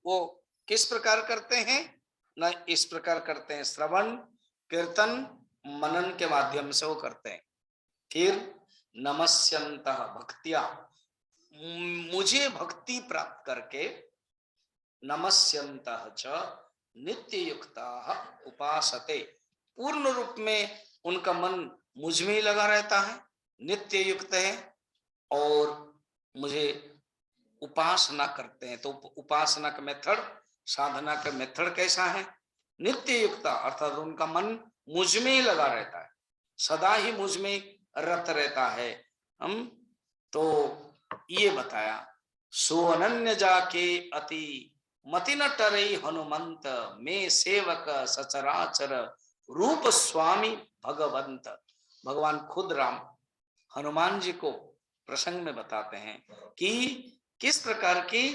वो किस प्रकार करते हैं? न इस प्रकार करते हैं, श्रवण कीर्तन मनन के माध्यम से वो करते हैं। फिर नमस्यन्तः भक्त्या, मुझे भक्ति प्राप्त करके, नमस्यन्तः च नित्ययुक्ताः उपासते, पूर्ण रूप में उनका मन मुझ में ही लगा रहता है, नित्य युक्त है और मुझे उपासना करते हैं। तो उपासना का मेथड, साधना का मेथड कैसा है? नित्य युक्ता, अर्थात उनका मन मुझ में ही लगा रहता है, सदा ही मुझ में रत रहता है। हम तो ये बताया, सो अनन्य जाके अति मति न टरई हनुमंत, में सेवक सचराचर रूप स्वामी भगवंत। भगवान खुद राम हनुमान जी को प्रसंग में बताते हैं कि किस प्रकार की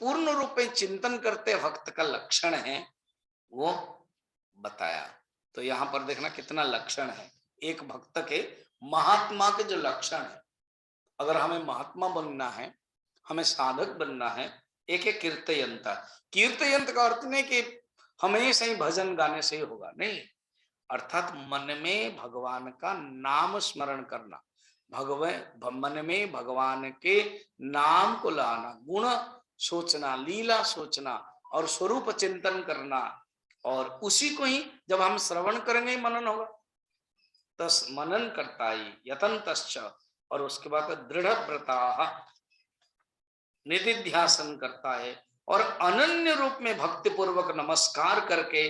पूर्ण रूप में चिंतन करते भक्त का लक्षण है, वो बताया। तो यहाँ पर देखना कितना लक्षण है एक भक्त के, महात्मा के जो लक्षण है। अगर हमें महात्मा बनना है, हमें साधक बनना है, एक है कीर्तयंता। कीर्तयंत का अर्थ नहीं कि हमेशा ही भजन गाने से ही होगा, नहीं, अर्थात मन में भगवान का नाम स्मरण करना, मन में भगवान के नाम को लाना, गुण सोचना, लीला सोचना और स्वरूप चिंतन करना, और उसी को ही जब हम श्रवण करेंगे मनन होगा। तस मनन करता ही यतन्तश्च, और उसके बाद दृढ़ व्रता निधिध्यासन करता है और अनन्य रूप में भक्ति पूर्वक नमस्कार करके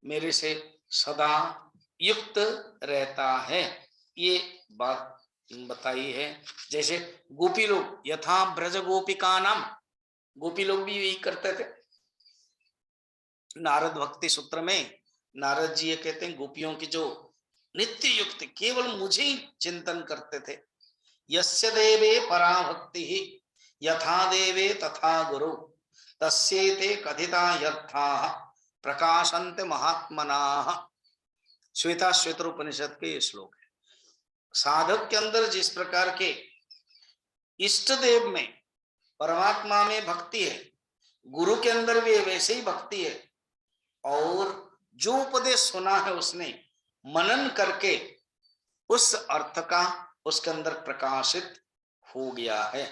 मेरे से सदा युक्त रहता है। ये बात बताई है। जैसे गोपी लोग, यथा ब्रज गोपिका नाम, गोपी लोग भी यही करते थे। नारद भक्ति सूत्र में नारद जी ये कहते हैं, गोपियों की जो नित्य युक्त केवल मुझे ही चिंतन करते थे। यस्य देवे परा भक्ति ही यथा देवे तथा गुरु, तस्येते कथिता यर्थाः प्रकाशन्ते महात्मनाः। श्वेता श्वेतर उपनिषद के ये श्लोक है। साधक के अंदर जिस प्रकार के इष्ट देव में, परमात्मा में भक्ति है, गुरु के अंदर भी वैसे ही भक्ति है, और जो उपदेश सुना है उसने मनन करके उस अर्थ का उसके अंदर प्रकाशित हो गया है,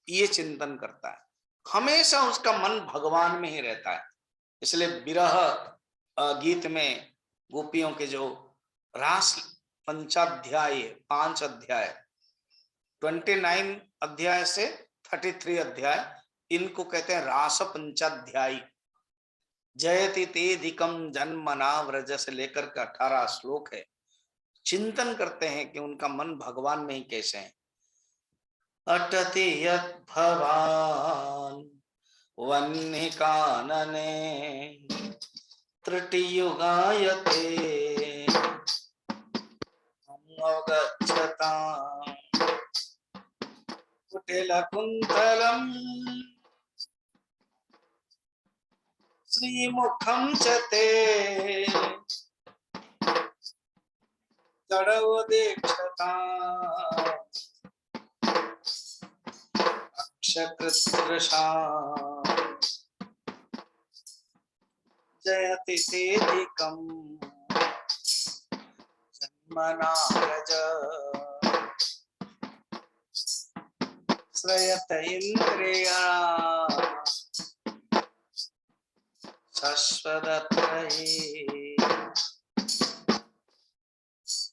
ये चिंतन करता है, हमेशा उसका मन भगवान में ही रहता है। इसलिए विरह गीत में गोपियों के जो रास पंचाध्याय, 5 अध्याय, 29 अध्याय से 33 अध्याय, इनको कहते हैं रास पंचाध्यायी। जयति तेधिकम जन्मना व्रज से लेकर के 18 श्लोक है। चिंतन करते हैं कि उनका मन भगवान में ही कैसे है। अटति यत् भवान वह्नि कानने त्रुटियुगायते अवगच्छताम् कुटिलकुन्तलम् श्रीमुखं च ते जडोदीक्षताम् अक्षकृतदृशाम् जयति तेधिकं जन्मना व्रज श्रयत इंद्रिया शश्वदत्रये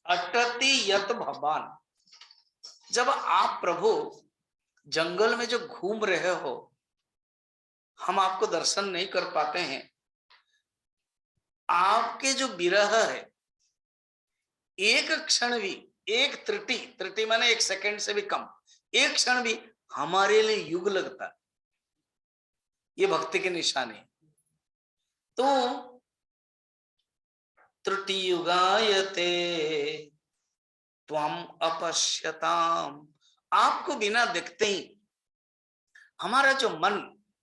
अटति यत भवान। जब आप प्रभु जंगल में जो घूम रहे हो, हम आपको दर्शन नहीं कर पाते हैं, आपके जो विरह है, एक क्षण भी, एक त्रुटि माने 1 सेकंड से भी कम, एक क्षण भी हमारे लिए युग लगता है। ये भक्ति की निशानी। तो त्रुटि युगायते त्वम अपश्यताम, आपको बिना देखते ही हमारा जो मन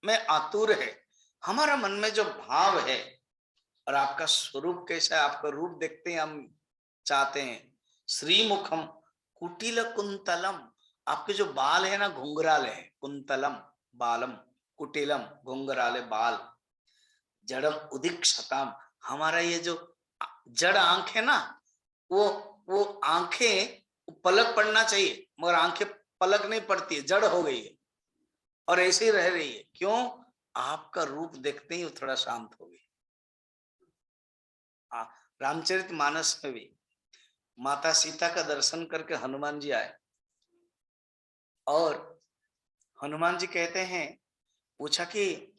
में आतुर है, हमारा मन में जो भाव है, और आपका स्वरूप कैसा है, आपका रूप देखते हैं हम चाहते हैं। श्रीमुखम कुटिल कुंतलम, आपके जो बाल है ना घुंघराले है, कुंतलम बालम, कुटिलम घुंघराले बाल, जड़म उदीक्षताम, हमारा ये जो जड़ आंख है ना, वो आंखें पलक पड़ना चाहिए, मगर आंखें पलक नहीं पड़ती है, जड़ हो गई है और ऐसे ही रह रही है। क्यों? आपका रूप देखते ही वो थोड़ा शांत हो गई। रामचरितमानस में भी माता सीता का दर्शन करके हनुमान जी आए, और हनुमान जी कहते हैं, पूछा कि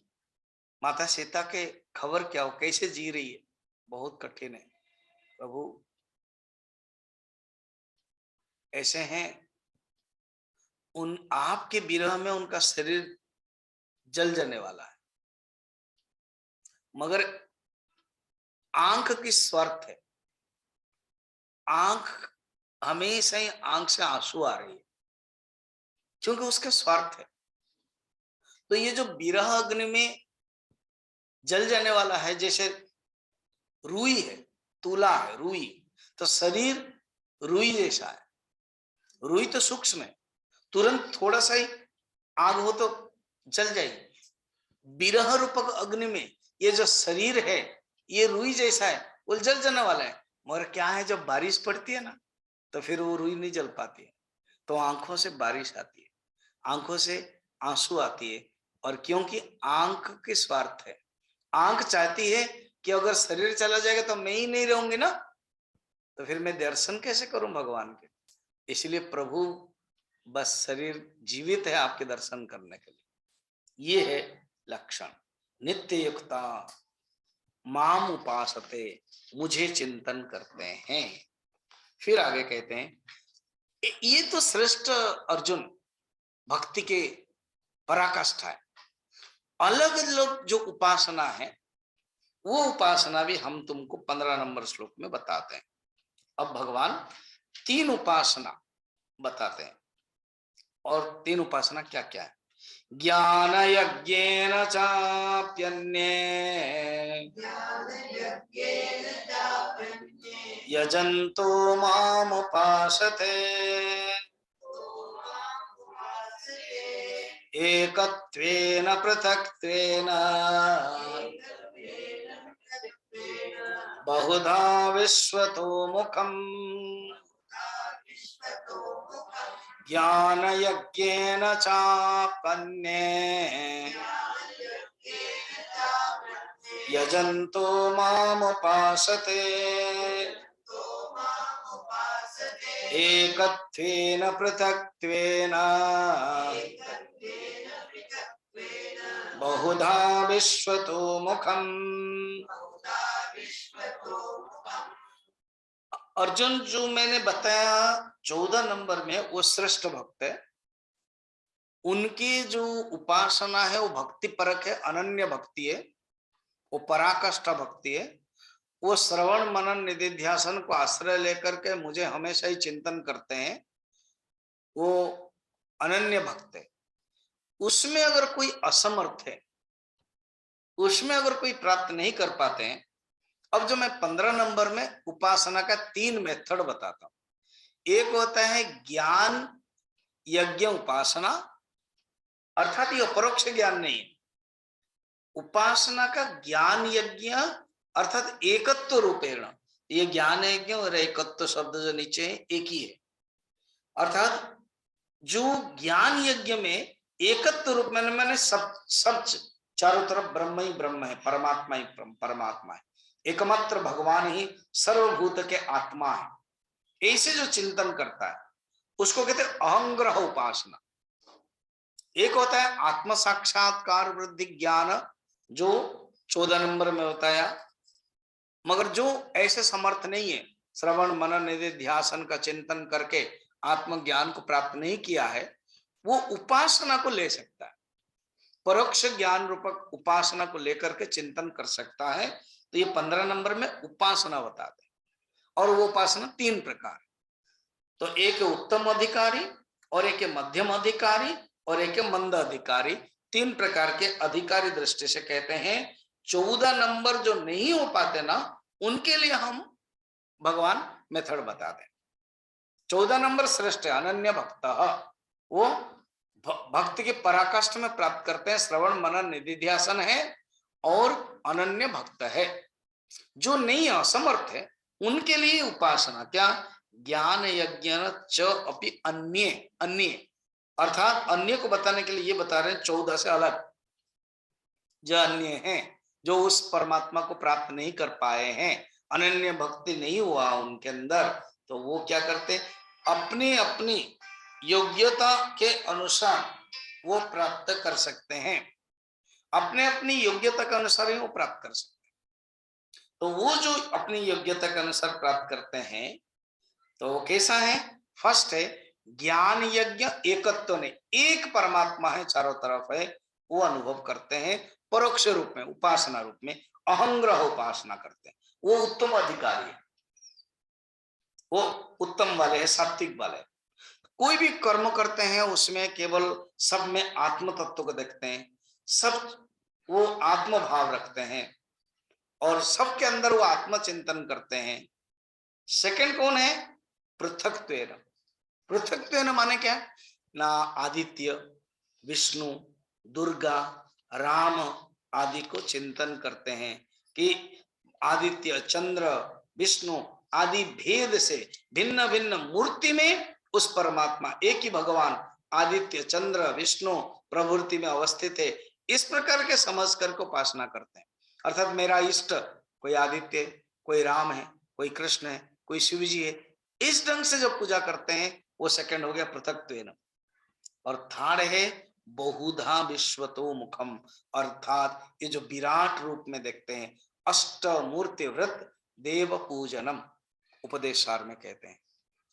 माता सीता के खबर क्या हो, कैसे जी रही है? बहुत कठिन है प्रभु, ऐसे हैं, उन आपके विरह में उनका शरीर जल जाने वाला है, मगर आंख की स्वार्थ है, आंख हमेशा ही आंख से आंसू आ रही है, क्योंकि उसका स्वार्थ है। तो ये जो विरह अग्नि में जल जाने वाला है, जैसे रुई है, तुला है रुई, तो शरीर रुई जैसा है। रुई तो सूक्ष्म है, तुरंत थोड़ा सा ही आग हो तो जल जाएगी। विरह रूपक अग्नि में ये जो शरीर है, ये रुई जैसा है, वो जल जाने वाला है, मगर क्या है, जब बारिश पड़ती है ना, तो फिर वो रुई नहीं जल पाती है। तो आंखों से बारिश आती है, आंखों से आंसू आती है, और क्योंकि आंख की स्वार्थ है, आंख चाहती है कि अगर शरीर चला जाएगा तो मैं ही नहीं रहूंगी ना, तो फिर मैं दर्शन कैसे करूं भगवान के? इसलिए प्रभु बस शरीर जीवित है आपके दर्शन करने के लिए। ये है लक्षण। नित्य युक्ता माम उपासते, मुझे चिंतन करते हैं। फिर आगे कहते हैं, ये तो श्रेष्ठ अर्जुन भक्ति के पराकाष्ठा है। अलग अलग जो उपासना है, वो उपासना भी हम तुमको 15 नंबर श्लोक में बताते हैं। अब भगवान 3 उपासना बताते हैं, और 3 उपासना क्या क्या है? ज्ञान यज्ञेन चाप्यन्ये यजन्तो मामुपासते एकत्वेन पृथक्त्वेन बहुधा विश्वतो मुखम् ज्ञानयज्ञेन चापन्ने यजन्तो मामुपासते एकत्वेन पृथक्त्वेन बहुधा विश्वतो मुखम्। अर्जुन जो मैंने बताया 14 नंबर में वो श्रेष्ठ भक्त है। उनकी जो उपासना है वो भक्ति परक है, अनन्य भक्ति है, वो पराकाष्ठा भक्ति है। वो श्रवण मनन निधिध्यासन को आश्रय लेकर के मुझे हमेशा ही चिंतन करते हैं, वो अनन्य भक्त है। उसमें अगर कोई असमर्थ है, उसमें अगर कोई प्राप्त नहीं कर पाते हैं। अब जो मैं 15 नंबर में उपासना का 3 मेथड बताता हूं। एक होता है ज्ञान यज्ञ उपासना, अर्थात ये परोक्ष ज्ञान नहीं है। उपासना का ज्ञान यज्ञ अर्थात एकत्व रूपेण, ये ज्ञान यज्ञ और एकत्व शब्द जो नीचे है एक ही है। अर्थात जो ज्ञान यज्ञ में एकत्व रूप में मैंने सब चारों तरफ ब्रह्म ही ब्रह्म है, परमात्मा ही परमात्मा है, एकमात्र भगवान ही सर्वभूत के आत्मा है, ऐसे जो चिंतन करता है उसको कहते हैं अहंग्रह उपासना। एक होता है आत्म साक्षात्कार वृद्धि ज्ञान, जो 14 नंबर में बताया। मगर जो ऐसे समर्थ नहीं है, श्रवण मनन निधिध्यासन का चिंतन करके आत्मज्ञान को प्राप्त नहीं किया है, वो उपासना को ले सकता है, परोक्ष ज्ञान रूपक उपासना को लेकर के चिंतन कर सकता है। तो ये 15 नंबर में उपासना बताते हैं। और वो उपासना 3 प्रकार, तो एक उत्तम अधिकारी और एक मध्यम अधिकारी और एक मंद अधिकारी, 3 प्रकार के अधिकारी दृष्टि से कहते हैं। 14 नंबर जो नहीं हो पाते ना, उनके लिए हम भगवान मेथड बता दें। 14 नंबर श्रेष्ठ है, अनन्य भक्त, वो भक्ति के पराकाष्ठ में प्राप्त करते हैं, श्रवण मनन निधिध्यासन है और अनन्य भक्त है। जो नहीं असमर्थ है उनके लिए उपासना क्या, ज्ञान यज्ञ च अपि अन्य, अन्य अर्थात अन्य को बताने के लिए ये बता रहे हैं 14 से अलग जो अन्य हैं, जो उस परमात्मा को प्राप्त नहीं कर पाए हैं, अनन्य भक्ति नहीं हुआ उनके अंदर, तो वो क्या करते, अपनी अपनी योग्यता के अनुसार वो प्राप्त कर सकते हैं, अपने अपनी योग्यता के अनुसार ही वो प्राप्त कर सकते हैं। तो वो जो अपनी योग्यता के अनुसार प्राप्त करते हैं, तो वो कैसा है, फर्स्ट है ज्ञान यज्ञ एकत्व ने, एक परमात्मा है, चारों तरफ है, वो अनुभव करते हैं परोक्ष रूप में, उपासना रूप में अहंग्रह उपासना करते हैं। वो उत्तम अधिकारी है, वो उत्तम वाले हैं, सात्विक वाले। कोई भी कर्म करते हैं उसमें केवल सब में आत्म तत्व को देखते हैं, सब वो आत्म भाव रखते हैं और सबके अंदर वो आत्म चिंतन करते हैं। सेकंड कौन है, पृथक्त्वेन। पृथक्त्वेन माने क्या, ना आदित्य विष्णु दुर्गा राम आदि को चिंतन करते हैं कि आदित्य चंद्र विष्णु आदि भेद से भिन्न भिन्न मूर्ति में उस परमात्मा एक ही भगवान आदित्य चंद्र विष्णु प्रवृत्ति में अवस्थित है, इस प्रकार के समझ करके उपासना करते हैं। अर्थात मेरा इष्ट कोई आदित्य, कोई राम है, कोई कृष्ण है, कोई शिव जी है, इस ढंग से जब पूजा करते हैं वो सेकंड हो गया पृथक्त्वेन। और थर्ड है बहुधा विश्वतो मुखम, अर्थात ये जो विराट रूप में देखते हैं, अष्टमूर्ति व्रत देव पूजनम उपदेशार में कहते हैं।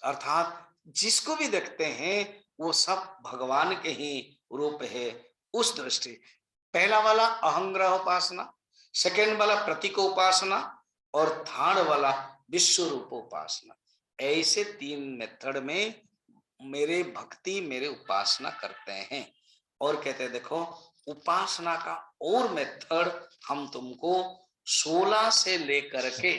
अर्थात जिसको भी देखते हैं वो सब भगवान के ही रूप है, उस दृष्टि। पहला वाला अहंग्रह उपासना, सेकेंड वाला प्रतीक उपासना और थर्ड वाला विश्व रूप उपासना। ऐसे 3 मेथड में मेरे भक्ति मेरे उपासना करते हैं। और कहते हैं देखो उपासना का और मेथड हम तुमको 16 से लेकर के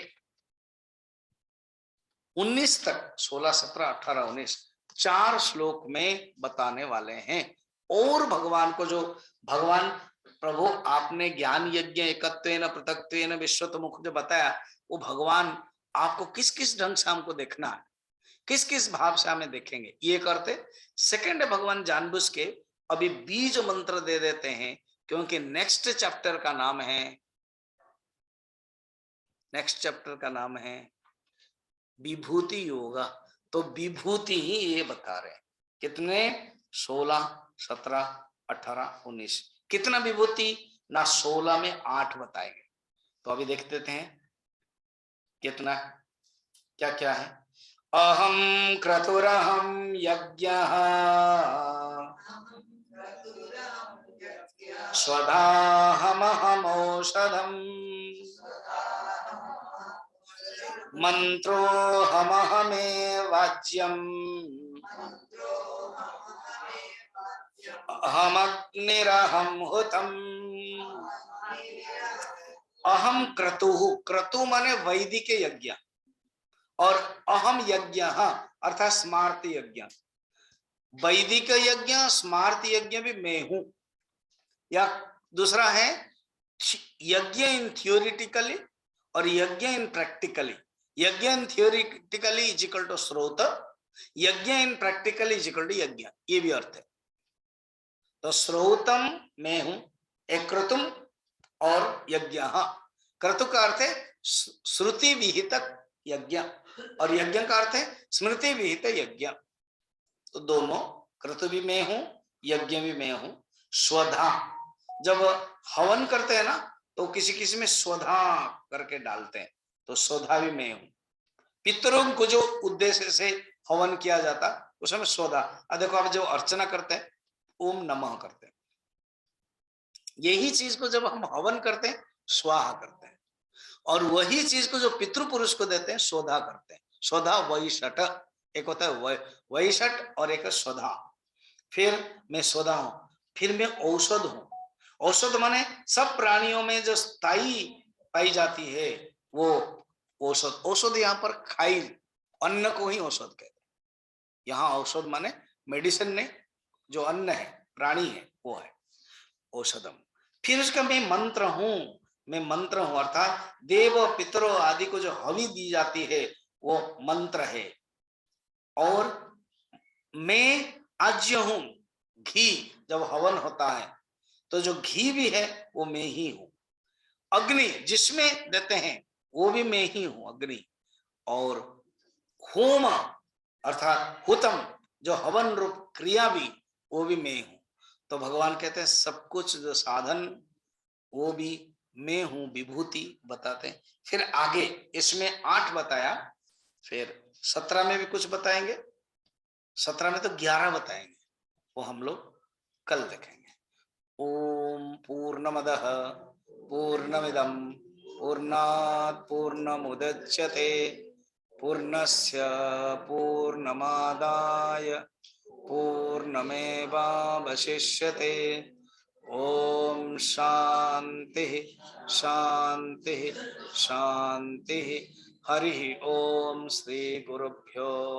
19 तक, 16, 17, 18, 19 4 श्लोक में बताने वाले हैं। और भगवान को जो भगवान प्रभु आपने ज्ञान यज्ञ एकत्वेन पृथक्त्वेन विश्वतमुख जो बताया, वो भगवान आपको किस किस ढंग से हमको देखना है, किस किस भाव से हमें देखेंगे, ये करते। सेकंड है भगवान जानबूझ के अभी बीज मंत्र दे देते हैं, क्योंकि नेक्स्ट चैप्टर का नाम है विभूति योगा। तो विभूति ही ये बता रहे हैं। कितने? 16, 17, 18, 19। कितना विभूति? ना 16 में 8 बताएंगे। तो अभी देख देते हैं कितना क्या क्या है। अहम क्रतुरहम यज्ञः स्वधाहमहमौषधम् मंत्रोऽहमहमेवाज्यम् अहमग्निरहं हुतम्। अहम क्रतुः, क्रतु माने वैदिक यज्ञ, और अहम यज्ञ अर्थात स्मार्त यज्ञ। वैदिक यज्ञ स्मार्त यज्ञ भी मैं हूं। या दूसरा है यज्ञ इन थियोरिटिकली और यज्ञ इन प्रैक्टिकली। यज्ञ इन थियोरिटिकली इज इक्वल टू स्रोत, यज्ञ इन प्रैक्टिकली इज इक्वल टू यज्ञ, ये भी अर्थ है। तो स्रोतम मैं हूं, एक क्रतुम और यज्ञ। क्रतु का अर्थ है श्रुति विहित यज्ञ, और यज्ञ का अर्थ है स्मृति विहित यज्ञ। तो दोनों, क्रतु भी मैं हूं, यज्ञ भी मैं हूं। स्वधा, जब हवन करते हैं ना तो किसी किसी में स्वधा करके डालते हैं, तो स्वधा भी मैं हूं। पितरों को जो उद्देश्य से हवन किया जाता उसमें स्वधा। अब देखो, आप जो अर्चना करते हैं ओम नमः करते हैं, यही चीज को जब हम हवन करते हैं स्वाहा करते हैं, और वही चीज को जो पितृपुरुष को देते हैं स्वधा करते हैं। स्वधा वैषट, एक होता है वैषट और एक स्वधा। फिर मैं स्वधा हूं, फिर मैं औषध हूं। औषध माने सब प्राणियों में जो स्थायी पाई जाती है वो औषध। औषध यहाँ पर खाई, अन्न को ही औषध कहते हैं। यहाँ औषध माने मेडिसिन ने, जो अन्न है प्राणी है वो है औषधम। फिर उसका मैं मंत्र हूं, मैं मंत्र हूं अर्थात देव पितरों आदि को जो हवि दी जाती है वो मंत्र है। और मैं आज्य हूं, घी जब हवन होता है तो जो घी भी है वो मैं ही हूं। अग्नि जिसमें देते हैं वो भी मैं ही हूं, अग्नि। और होम अर्थात हुतम, जो हवन रूप क्रिया भी वो भी मैं हूं। तो भगवान कहते हैं सब कुछ जो साधन वो भी मैं हूं, विभूति बताते हैं। फिर आगे इसमें 8 बताया, फिर 17 में भी कुछ बताएंगे, 17 में तो 11 बताएंगे, वो हम लोग कल देखेंगे। ओम पूर्णमदः पूर्णमिदं पूर्णात् पूर्णमुदच्यते पूर्णस्य पूर्णमादाय पूर्णमेवावशिष्यते। ओम शांति शांति शांति। हरि ओम श्री गुरुभ्यो